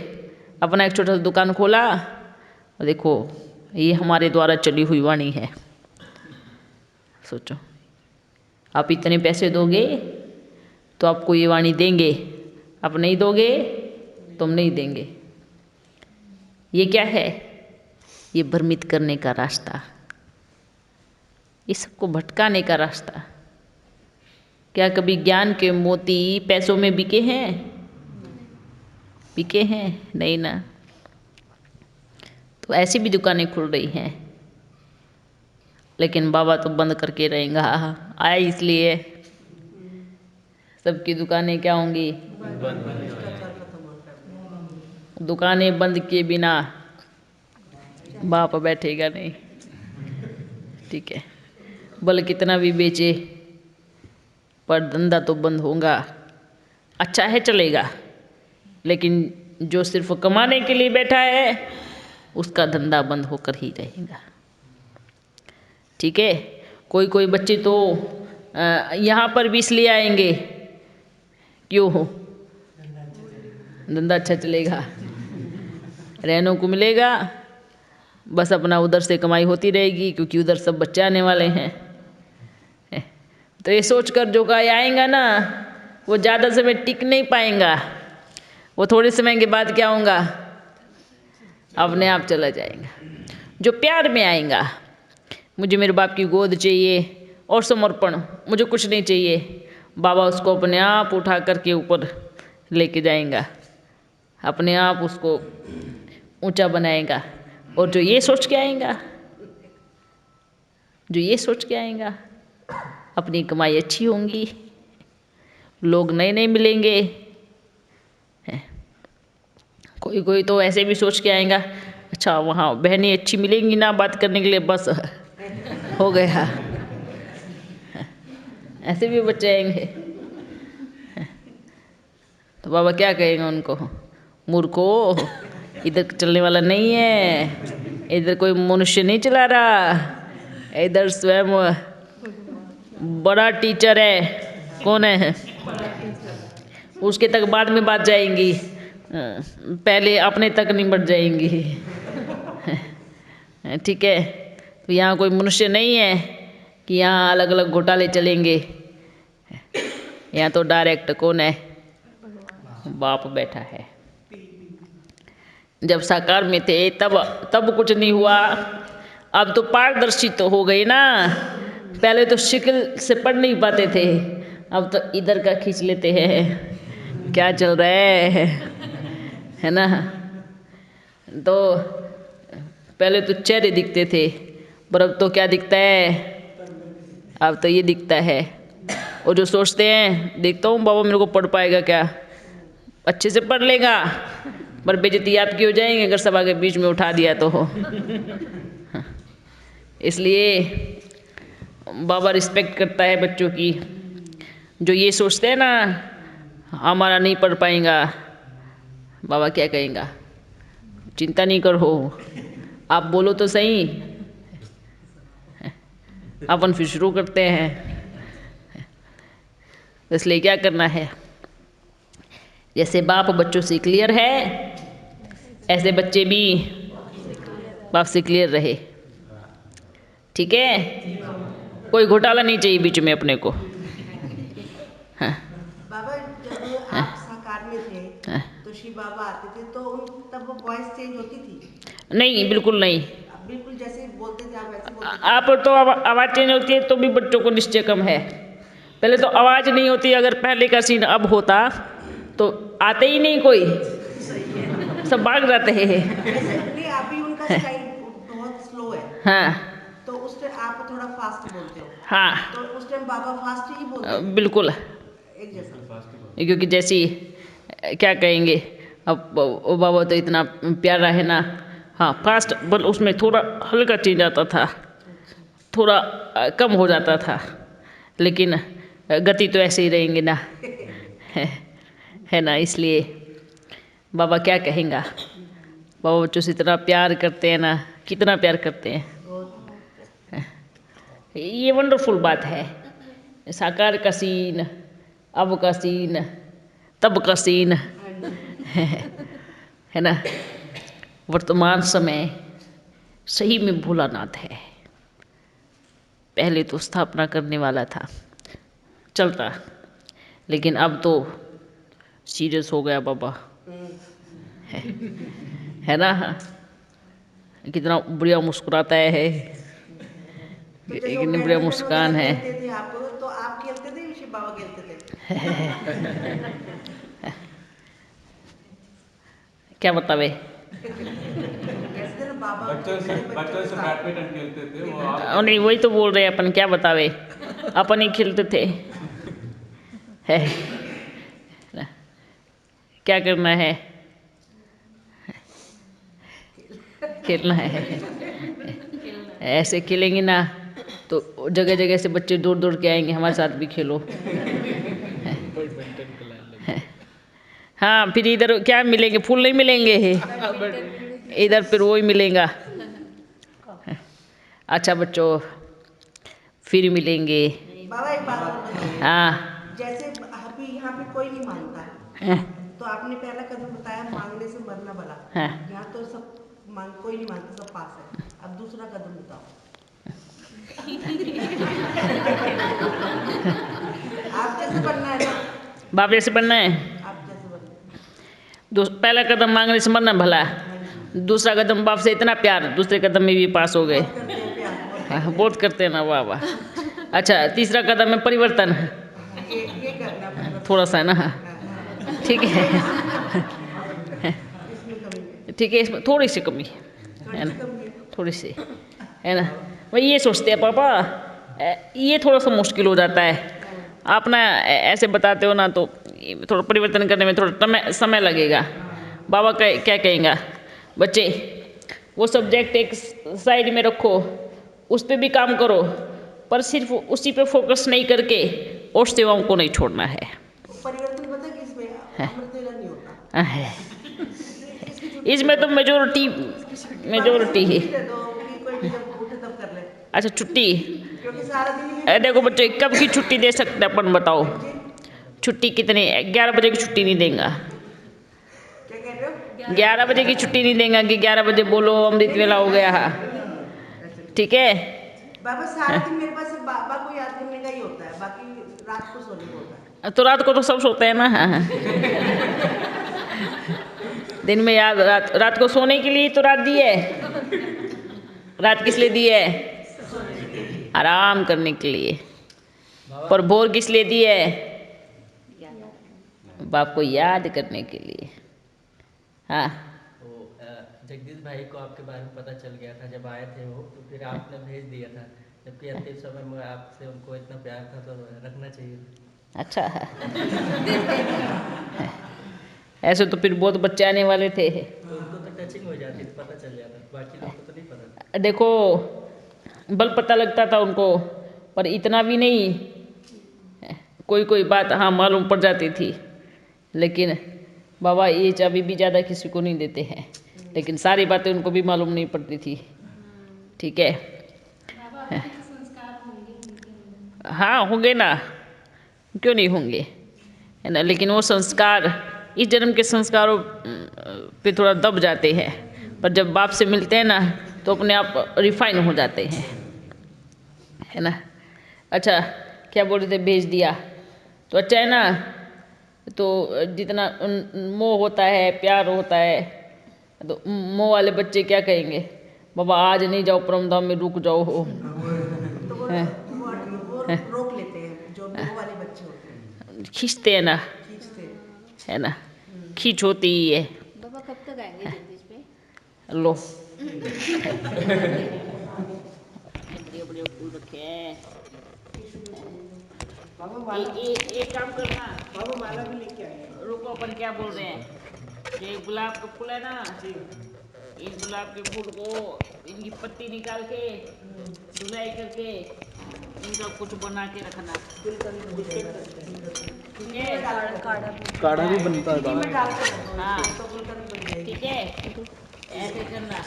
अपना एक छोटा सा दुकान खोला और देखो ये हमारे द्वारा चली हुई वाणी है। सोचो, आप इतने पैसे दोगे तो आपको ये वाणी देंगे, आप नहीं दोगे तो हम नहीं देंगे। ये क्या है? ये भ्रमित करने का रास्ता, ये सबको भटकाने का रास्ता। क्या कभी ज्ञान के मोती पैसों में बिके हैं? बिके हैं? नहीं ना। तो ऐसी भी दुकानें खुल रही हैं, लेकिन बाबा तो बंद करके रहेगा। आया इसलिए सबकी दुकानें क्या होंगी? भ्रष्टाचार खत्म होता है। दुकानें बंद किए बिना बाप बैठेगा नहीं, ठीक है। भले कितना भी बेचे पर धंधा तो बंद होगा। अच्छा है चलेगा, लेकिन जो सिर्फ कमाने के लिए बैठा है उसका धंधा बंद होकर ही रहेगा, ठीक है। कोई कोई बच्चे तो यहाँ पर भी इसलिए आएंगे, क्यों हो? धंधा अच्छा चलेगा, रहने को मिलेगा, बस अपना उधर से कमाई होती रहेगी, क्योंकि उधर सब बच्चे आने वाले हैं। तो ये सोचकर जो गाय आएगा ना, वो ज़्यादा समय टिक नहीं पाएगा, वो थोड़े समय के बाद क्या होगा, अपने आप चला जाएगा। जो प्यार में आएगा, मुझे मेरे बाप की गोद चाहिए और समर्पण, मुझे कुछ नहीं चाहिए, बाबा उसको अपने आप उठा करके ऊपर लेके जाएगा, अपने आप उसको ऊंचा बनाएगा। और जो ये सोच के आएगा, जो ये सोच के आएगा अपनी कमाई अच्छी होंगी, लोग नए नए मिलेंगे। कोई कोई तो ऐसे भी सोच के आएगा, अच्छा वहाँ बहनें अच्छी मिलेंगी ना बात करने के लिए, बस हो गया। ऐसे भी बच्चे आएंगे। तो बाबा क्या कहेंगे उनको, मूर्खो इधर चलने वाला नहीं है, इधर कोई मनुष्य नहीं चला रहा, इधर स्वयं बड़ा टीचर है। कौन है? उसके तक बाद में बात जाएंगी, पहले अपने तक निपट जाएंगी, ठीक है। तो यहाँ कोई मनुष्य नहीं है कि यहाँ अलग अलग घोटाले चलेंगे। यहाँ तो डायरेक्ट कौन है? बाप बैठा है। जब साकार में थे तब कुछ नहीं हुआ, अब तो पारदर्शी तो हो गई ना। पहले तो शिकल से पढ़ नहीं पाते थे, अब तो इधर का खींच लेते हैं, क्या चल रहा है ना। तो पहले तो चेहरे दिखते थे, पर अब तो क्या दिखता है, अब तो ये दिखता है। और जो सोचते हैं, देखता हूँ बाबा मेरे को पढ़ पाएगा क्या, अच्छे से पढ़ लेगा, पर बेइज्जती आपकी हो जाएंगे अगर सभा के बीच में उठा दिया तो हो। इसलिए बाबा रिस्पेक्ट करता है बच्चों की। जो ये सोचते हैं ना हमारा नहीं पढ़ पाएगा, बाबा क्या कहेगा, चिंता नहीं करो, आप बोलो तो सही। अपन फिर शुरू करते हैं। इसलिए क्या करना है, जैसे बाप बच्चों से क्लियर है, ऐसे बच्चे भी बाप से क्लियर रहे, ठीक है। कोई घोटाला नहीं चाहिए बीच में अपने को। हाँ। बाबा जब आप साकार में थे तो शिव बाबा आते थे तो तब वो वॉइस चेंज होती थी? नहीं, बिल्कुल नहीं। आप बिल्कुल जैसे बोलते थे आप वैसे बोलते थे? आप तो आवाज़ चेंज होती है तो भी बच्चों को निश्चय कम है। पहले तो आवाज़ नहीं होती, अगर पहले का सीन अब होता तो आते ही नहीं, कोई सब भाग जाते हैं। नहीं, अभी उनका स्टाइल बहुत स्लो है, हाँ, तो उस पे आप थोड़ा फास्ट बोलते हो। हाँ तो उस टाइम बाबा फास्ट ही बोलते थे, बिल्कुल, एक जैसा। क्योंकि जैसी क्या कहेंगे, अब वो बाबा तो इतना प्यारा है ना। हाँ फास्ट, बल उसमें थोड़ा हल्का चेंज आता था, थोड़ा कम हो जाता था, लेकिन गति तो ऐसे ही रहेंगे ना। है ना, इसलिए बाबा क्या कहेंगा, बाबा बच्चों से इतना प्यार करते हैं ना, कितना प्यार करते हैं। ये वंडरफुल बात है, साकार का सीन, अब का सीन, तब का सीन, है ना। वर्तमान समय सही में भोलानाथ है। पहले तो स्थापना करने वाला था, चलता, लेकिन अब तो सीरियस हो गया बाबा, है ना। कितना बढ़िया मुस्कुराता है, तो जैसे वो कितनी बढ़िया बैडमिंटन मुस्कान वगैरह है। खेलते थे आप, तो आप खेलते थे, शिव बाबा खेलते थे? क्या बतावे, कैसे थे ना बाबा, बच्चों से के साथ। बैडमिंटन खेलते थे वो आप। नहीं वही तो बोल रहे हैं अपन, क्या बतावे, अपन ही खेलते थे। है ना? क्या करना है, खेलना है। ऐसे खेलेंगे ना तो जगह जगह से बच्चे दौड़ दौड़ के आएंगे, हमारे साथ भी खेलो। हाँ फिर इधर क्या मिलेंगे, फूल नहीं मिलेंगे, इधर फिर वही मिलेगा। अच्छा बच्चों, फिर मिलेंगे। बाबा एक बात और बताइए, हाँ जैसे अभी यहाँ पे कोई नहीं मांगता, तो आपने पहला कदम बताया मांगने से मरना भला। हाँ। यहाँ तो सब कोई नहीं मांगता, सब पास है। अब दूसरा कदम बताओ। आप जैसे बनना है ना, बाप जैसे बनना है। आप जैसे बनना है। पहला कदम मांगने से मरना भला, दूसरा कदम बाप से इतना प्यार, दूसरे कदम में भी पास हो गए। बहुत करते हैं प्यार, बहुत। हाँ, बहुत करते हैं ना, वाह वाह। अच्छा तीसरा कदम है परिवर्तन, ये करना है। थोड़ा सा ना, ठीक है। इसमें कमी है, ठीक है, इसमें थोड़ी सी कमी है ना, कमी है। थोड़ी सी, है ना। वही ये सोचते हैं पापा, ये थोड़ा सा मुश्किल हो जाता है, आप ना ऐसे बताते हो ना, तो थोड़ा परिवर्तन करने में थोड़ा समय लगेगा। बाबा क्या कहेंगे, बच्चे वो सब्जेक्ट एक साइड में रखो, उस पर भी काम करो, पर सिर्फ उसी पे फोकस नहीं करके और सेवाओं को नहीं छोड़ना है। परिवर्तन पता है किसमें? अमृत वेला नहीं होता। इसमें तो मेजोरिटी है। छुट्टी दे दो कि कोई भी जब उठे तब कर ले, अच्छा छुट्टी, क्योंकि सारा दिन ही देखो बच्चे कब की छुट्टी दे सकते हैं अपन, बताओ। छुट्टी कितनी, 11 बजे की छुट्टी नहीं देंगे। क्या कह रहे हो? 11 बजे की छुट्टी नहीं देंगे कि 11 बजे बोलो अमृत वेला हो गया है, ठीक है। बाबा सारा दिन मेरे पास सिर्फ बाबा को याद करने का ही होता है, बाकी रात को सोने को होता है। तो रात को तो सब सोते हैं ना। दिन में याद, रात को सोने के लिए तो रात दी है। रात किस लिए दी है? आराम करने के लिए। पर भोर किस लिए दी है? बाप को याद करने के लिए। हाँ तो जगदीश भाई को आपके बारे में पता चल गया था जब आए थे वो, तो फिर आपने भेज दिया था, जबकि अंतिम समय में आपसे उनको इतना प्यार था तो रखना चाहिए था। अच्छा है। ऐसे तो फिर बहुत बच्चे आने वाले थे। तो उनको तो टचिंग हो जाती थी, पता चल जाता, बाकी लोगों को तो नहीं पता। देखो बल पता लगता था उनको, पर इतना भी नहीं, कोई कोई बात हाँ मालूम पड़ जाती थी, लेकिन बाबा ये अभी भी ज़्यादा किसी को नहीं देते हैं, लेकिन सारी बातें उनको भी मालूम नहीं पड़ती थी, ठीक है। हाँ होंगे ना, क्यों नहीं होंगे, है ना। लेकिन वो संस्कार इस जन्म के संस्कारों पे थोड़ा दब जाते हैं, पर जब बाप से मिलते हैं ना तो अपने आप रिफाइन हो जाते हैं, है ना। अच्छा क्या बोल रहे थे, भेज दिया तो अच्छा है ना। तो जितना मोह होता है, प्यार होता है, तो मोह वाले बच्चे क्या कहेंगे, बाबा आज नहीं जाओ परम धाम में, रुक जाओ। तो वो रोक लेते हैं, जो मोह वाले बच्चे होते हैं, खींचते हैं ना, खींचते हैं। है ना, खींच होती ही है। बाबा कब तक आएंगे जगदीश पे? लो बढ़िया बढ़िया फूल रखे हैं। एक काम करना, बाबू माला भी लेके आए। रुको, अपन क्या बोल रहे हैं, ये गुलाब का फूल है ना, इन गुलाब के फूल को इनकी पत्ती निकाल के धुलाई करके इनका कुछ बना के रखना, ठीक है? काढ़ा भी बनता है में डाल के हाँ तो गुलकंद बन जाएगी। ठीक है, ऐसे करना।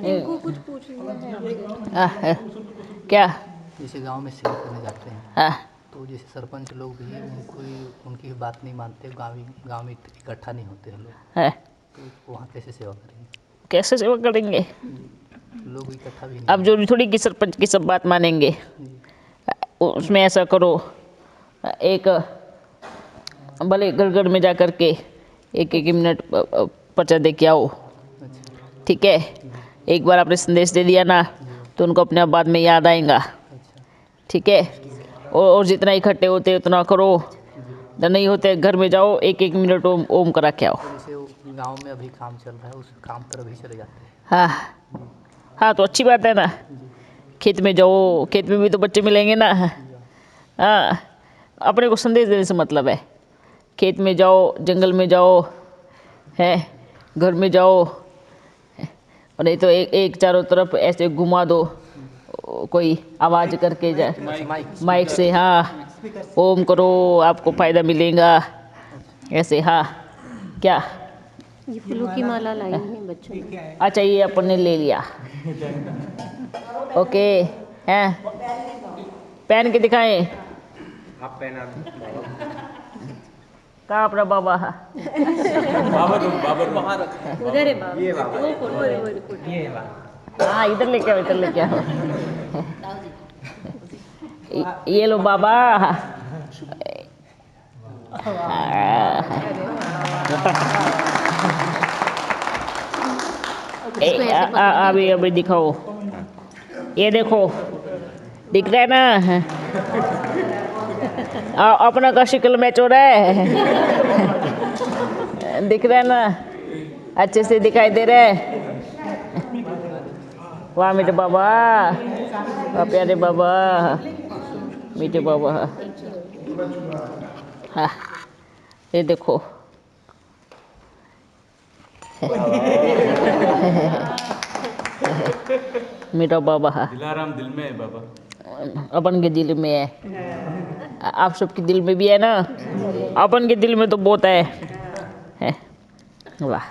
इनको कुछ पूछना है क्या? जैसे गांव में सेवा करने जाते हैं हाँ तो जैसे सरपंच लोग भी उनकी बात नहीं मानते, गांव में इकट्ठा नहीं होते हैं लोग, है, तो वहाँ कैसे सेवा करेंगे? कैसे सेवा करेंगे? लोग इकट्ठा भी नहीं। अब जरूरी थोड़ी कि सरपंच की सब बात मानेंगे, उसमें ऐसा करो, एक भले घर घर में जा कर के एक मिनट पर्चा दे के आओ, अच्छा ठीक है? एक बार आपने संदेश दे दिया ना तो उनको अपने आप बाद में याद आएगा, अच्छा ठीक है? और जितना इकट्ठे होते उतना करो, नहीं होते घर में जाओ, एक मिनट ओम करा के आओ। तो जैसे गांव में अभी काम चल रहा है, उस काम पर अभी चले जाते हैं। हाँ हाँ, तो अच्छी बात है ना, खेत में जाओ, खेत में भी तो बच्चे मिलेंगे ना। हाँ, अपने को संदेश देने से मतलब है, खेत में जाओ, जंगल में जाओ, है घर में जाओ, और नहीं तो एक चारों तरफ ऐसे घुमा दो, कोई आवाज़ करके जाए माइक से, हाँ ओम करो आपको फ़ायदा मिलेगा, ऐसे। हाँ क्या? ये फूलों की माला लाई है बच्चों ने। अच्छा, ये अपन ने ले लिया, ओके हैं, पहन के दिखाएं। आप पहना कहाँ अपना बाबा? वहाँ रखा उधर है बाबा, ये बाबा, वो फोटो। ये बाबा। हाँ, इधर लेके आओ, इधर लेके आओ। ये लो बाबा। अभी दिखाओ, ये देखो, दिख रहा है ना? अपना का शिकल मैच हो रहा है, दिख रहा है ना? अच्छे से दिखाई दे रहा है। वाह मीठे बाबा, वाह प्यारे बाबा, मीठे बाबा। हाँ, ये देखो। मीठा बाबा, दिलाराम दिल में है बाबा, अपन के दिल में है, आप सबके दिल में भी है ना, अपन के दिल में तो बहुत है। वाह,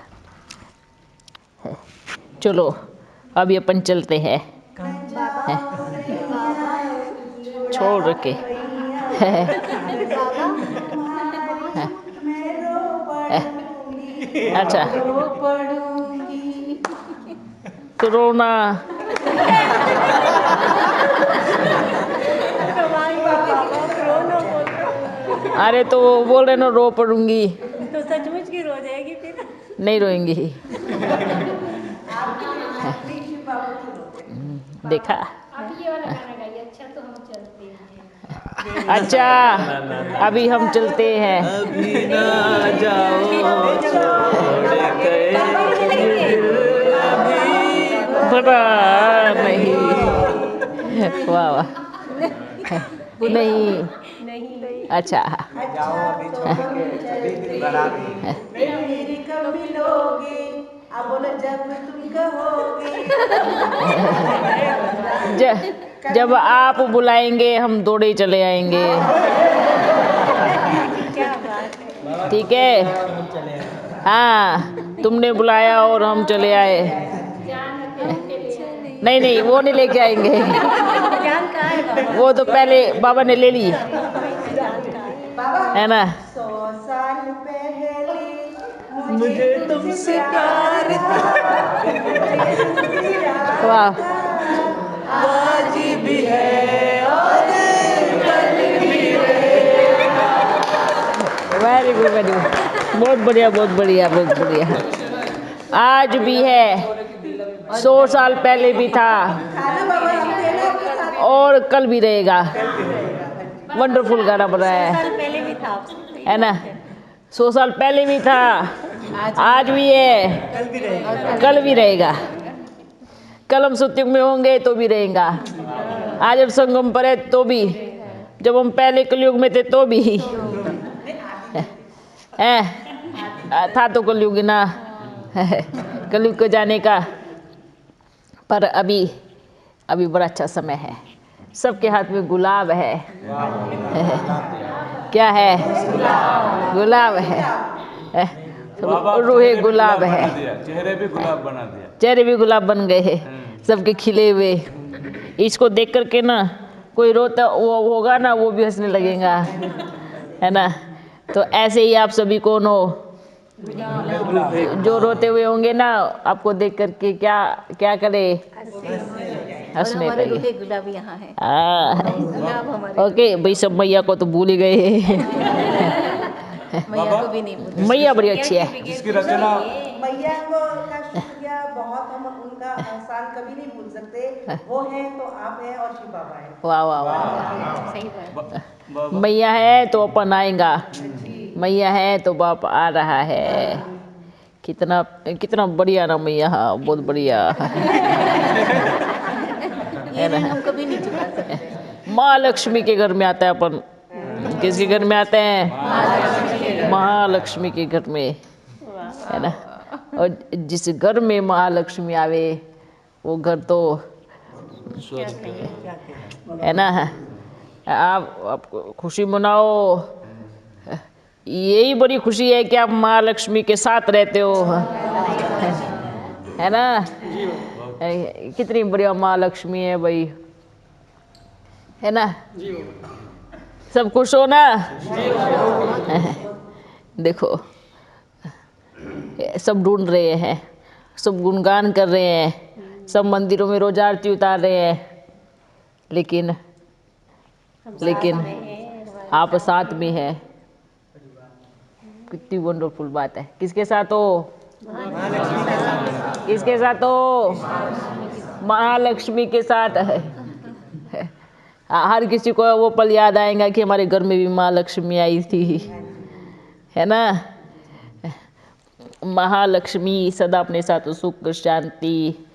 चलो अभी अपन चलते हैं, छोड़ रखे। अच्छा, तो रोना। अरे तो वो बोल रहे ना रो पड़ूंगी, तो सचमुच की रो जाएगी फिर। नहीं रोएंगी। देखा? अच्छा, अभी हम चलते हैं। अभी ना जाओ छोड़ के पता नहीं, वाह वाह, नहीं, अच्छा, मेरी कब मिलोगे, अब बोलो जब तुम कहोगे। जब आप बुलाएंगे हम दौड़े चले आएंगे, ठीक है? हाँ, तुमने बुलाया और हम चले आए। नहीं, वो नहीं लेके आएंगे, वो तो पहले बाबा ने ले ली है ना। 100 साल पहले मुझे तुमसे प्यार वाह, आज भी है और कल भी रहेगा। वेरी गुड, वेरी गुड, बहुत बढ़िया, बहुत बढ़िया, बहुत बढ़िया। आज भी है, 100 साल पहले भी था और कल भी रहेगा। वंडरफुल गाना बनाया है, पहले भी था, है ना? 100 साल पहले भी था, आज भी है, कल भी रहेगा। कल हम सत्युग में होंगे तो भी रहेगा, आज हम संगम पर है तो भी, जब हम पहले कलयुग में थे तो भी है था तो कलयुग ना कलयुग को जाने का। पर अभी बड़ा अच्छा समय है। सबके हाथ में गुलाब है। क्या है? गुलाब है। रूहे गुलाब है। चेहरे भी गुलाब बना दिया। चेहरे भी गुलाब बन गए हैं सबके खिले हुए। इसको देख करके ना कोई रोता वो होगा ना, वो भी हंसने लगेगा, है ना। तो ऐसे ही आप सभी कौन हो जो रोते हुए होंगे ना, आपको देख करके क्या करे? हंसने हमारे लगे। रूहे गुलाब यहाँ है। गुलाब हमारे ओके भाई, सब मैया को तो भूल ही गए। मैया को भी नहीं भूलते। मैया बड़ी अच्छी है। जिसकी रचना मैया को का शुक्रिया बहुत, हम उनका एहसान कभी नहीं भूल सकते। वो है तो आप है और शिव बाबा है। वाह वाह वाह। सही बात। मैया है तो अपन आएगा, मैया है तो बाप आ रहा है। कितना बढ़िया ना मैया, बहुत बढ़िया। ये ऋण हम कभी नहीं चुका सकते। माँ लक्ष्मी के घर में आता है अपन। किसके घर में आते हैं? महालक्ष्मी के घर में, है ना। और जिस घर में महालक्ष्मी आवे वो घर तो है ना। आप खुशी मनाओ। यही बड़ी खुशी है कि आप महालक्ष्मी के साथ रहते हो, है ना। कितनी बढ़िया महालक्ष्मी है भाई, है ना। सब खुश हो ना? देखो सब ढूंढ रहे हैं, सब गुणगान कर रहे हैं, सब मंदिरों में रोज आरती उतार रहे हैं, लेकिन आप साथ में है। कितनी वंडरफुल बात है। किसके साथ हो? किसके साथ हो? महालक्ष्मी के साथ है। हर किसी को वो पल याद आएगा कि हमारे घर में भी महालक्ष्मी आई थी, है ना। महालक्ष्मी सदा अपने साथ सुख, शांति,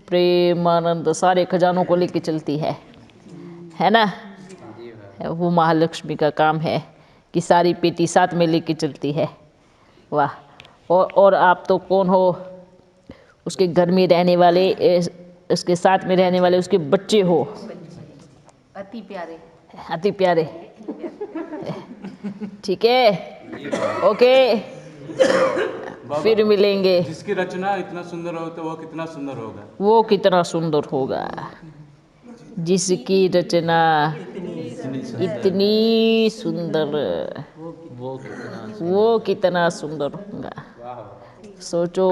प्रेम, आनंद सारे खजानों को लेके चलती है ना। वो महालक्ष्मी का काम है कि सारी पेटी साथ में लेके चलती है। वाह। और आप तो कौन हो? उसके घर में रहने वाले, उसके साथ में रहने वाले उसके बच्चे हो। अति प्यारे, अति प्यारे। ठीक है, ओके, फिर मिलेंगे। जिसकी रचना इतना सुंदर हो तो वो कितना सुंदर होगा? वो कितना सुंदर होगा जिसकी रचना इतनी सुंदर, वो कितना सुंदर होगा। सोचो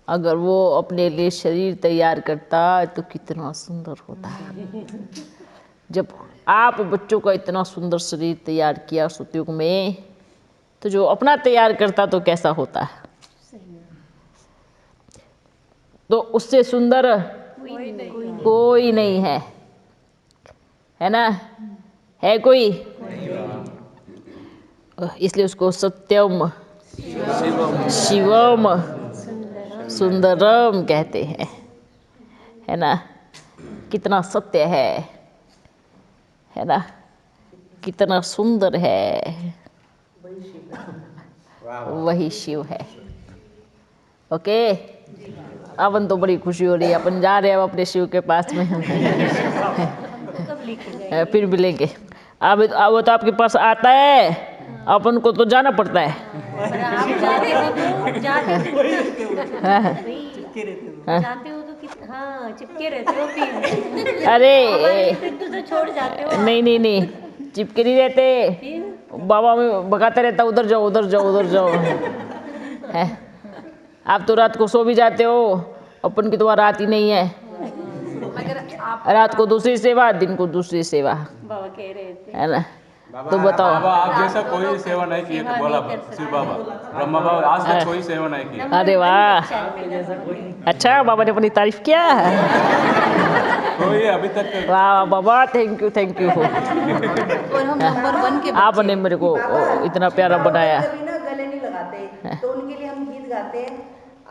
अगर वो अपने लिए शरीर तैयार करता तो कितना सुंदर होता। जब आप बच्चों का इतना सुंदर शरीर तैयार किया सतयुग में, तो जो अपना तैयार करता तो कैसा होता। तो उससे सुंदर कोई नहीं है ना। है कोई? इसलिए उसको सत्यम शिवम सुंदरम कहते हैं, है ना। कितना सत्य है ना, कितना सुंदर है, वही शिव है। ओके, अपन तो बड़ी खुशी हो रही है, अपन जा रहे हैं अब अपने शिव के पास में। फिर मिलेंगे। अब वो तो आपके पास आता है, अपन को तो जाना पड़ता है। जाते हो तो हाँ चिपके रहते हो फिर। अरे तो छोड़ जाते हो। नहीं, चिपके नहीं रहते। बाबा में भगाता रहता, उधर जाओ उधर जाओ उधर जाओ, है। आप तो रात को सो भी जाते हो, अपन की तो रात ही नहीं है। रात को दूसरी सेवा, दिन को दूसरी सेवा, बाबा कह रहे थे, है ना। तो बताओ, बाबा आप जैसा कोई सेवा नहीं की है, बोला शिव बाबा, ब्रह्मा बाबा आज तक कोई सेवा नहीं की। अरे वाह, अच्छा बाबा ने अपनी तारीफ किया। कोई अभी तक। वाह बाबा, थैंक यू और हम नंबर 1 के आपने मेरे को इतना प्यारा बनाया। कभी ना गले नहीं लगाते, तो उनके लिए हम गीत गाते हैं।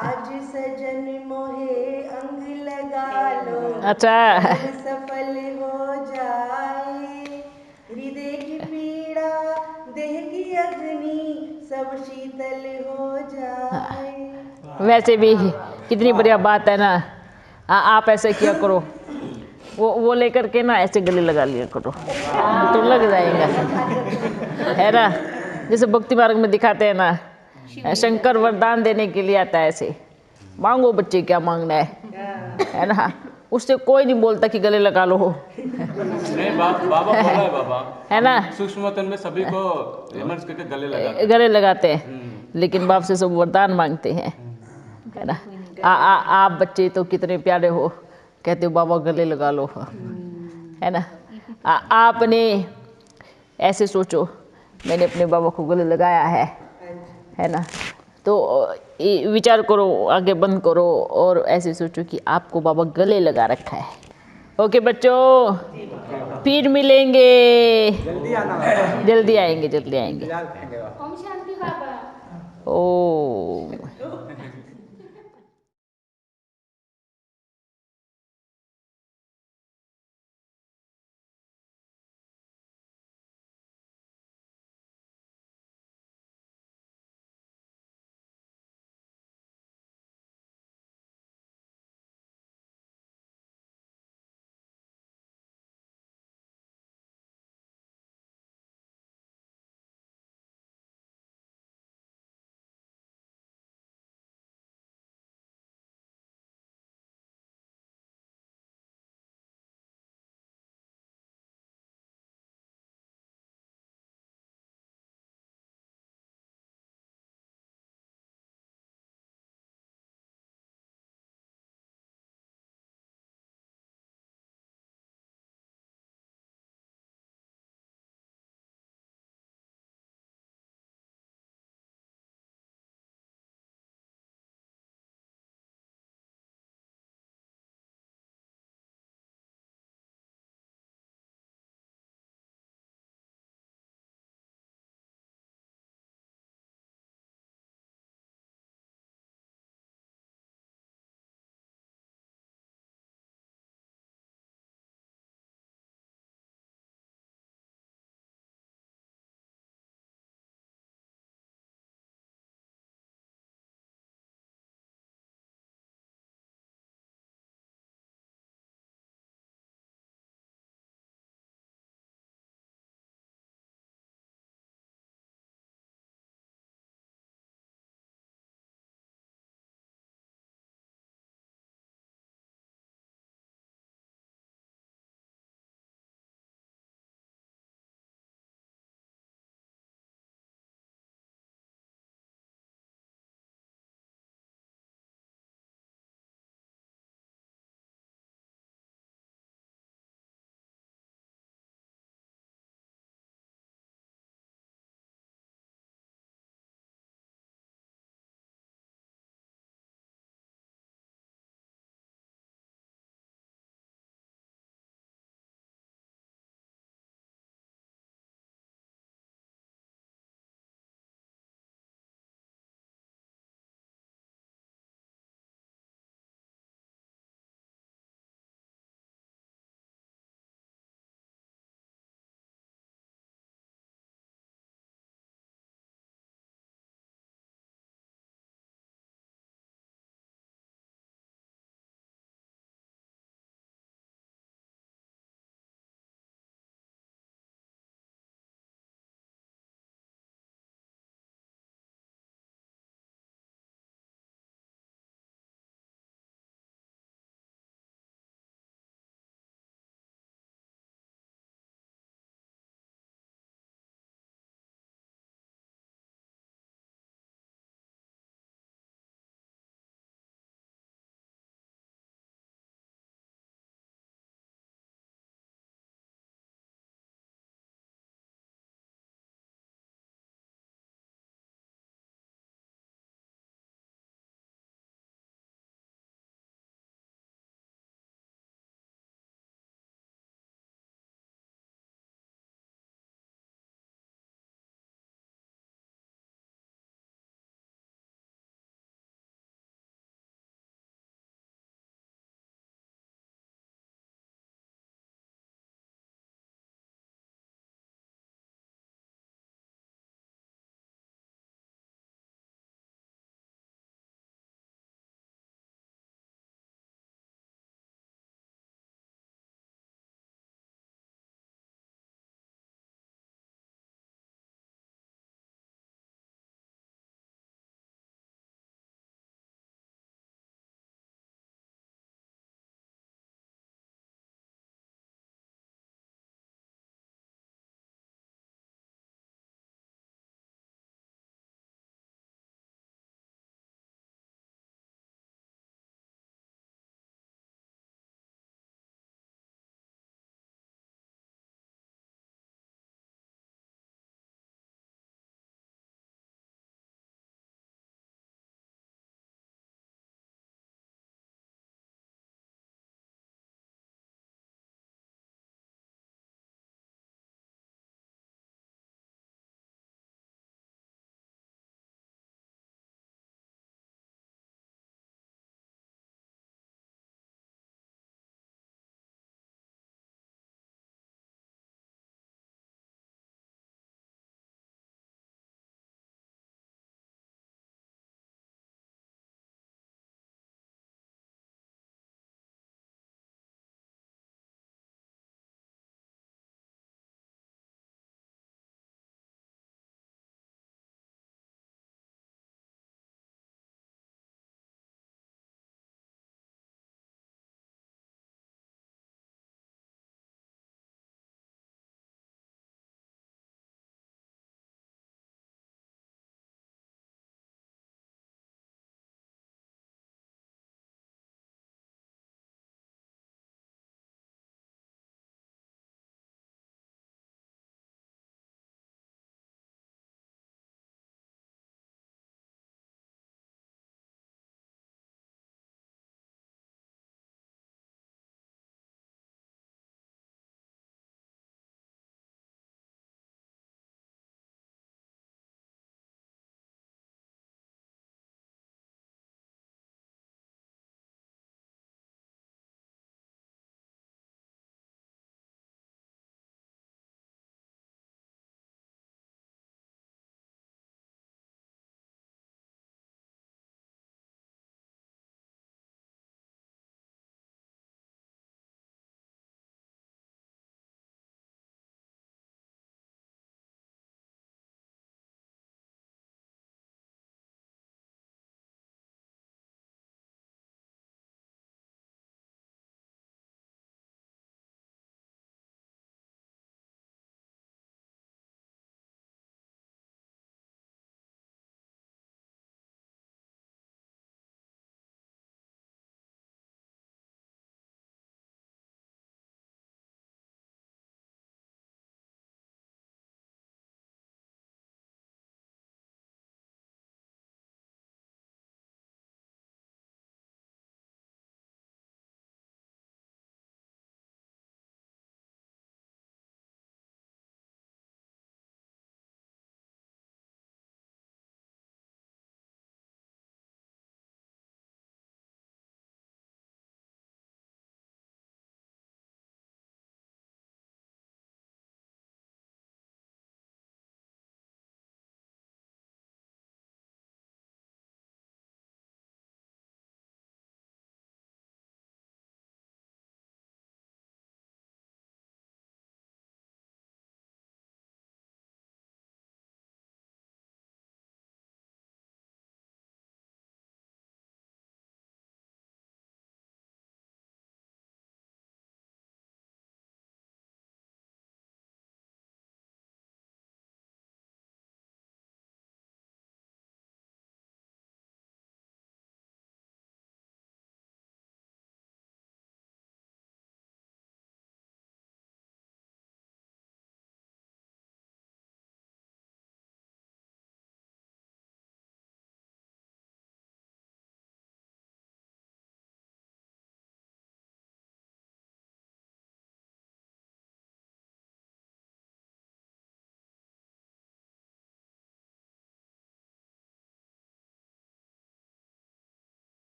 आज सजन मोहे अंग लगा लो, अच्छा, सफल हो जाए, सब शीतल हो जाए। वैसे भी कितनी बढ़िया बात है ना। आप ऐसे किया करो, वो लेकर के ना ऐसे गले लगा लिया करो तो लग जाएगा, है ना। जैसे भक्ति मार्ग में दिखाते हैं ना, शंकर वरदान देने के लिए आता है ऐसे, मांगो बच्चे क्या मांगना है ना। उससे कोई नहीं बोलता कि गले लगा लो। नहीं बाबा बोला है बाबा, है ना। सूक्ष्म तन में सभी को इमर्ज करके गले लगाते हैं। गले लगाते हैं, लेकिन बाप से सब वरदान मांगते हैं, है ना। आप बच्चे तो कितने प्यारे हो, कहते हो बाबा गले लगा लो, है ना। आपने ऐसे सोचो, मैंने अपने बाबा को गले लगाया है ना। तो विचार करो, आगे बंद करो और ऐसे सोचो कि आपको बाबा गले लगा रखा है। ओके बच्चों, फिर मिलेंगे, जल्दी आएंगे, जल्दी आएंगे। ओम शांति बाबा। ओ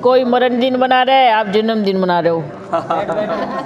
कोई मरण दिन मना रहा है, आप जन्मदिन मना रहे हो।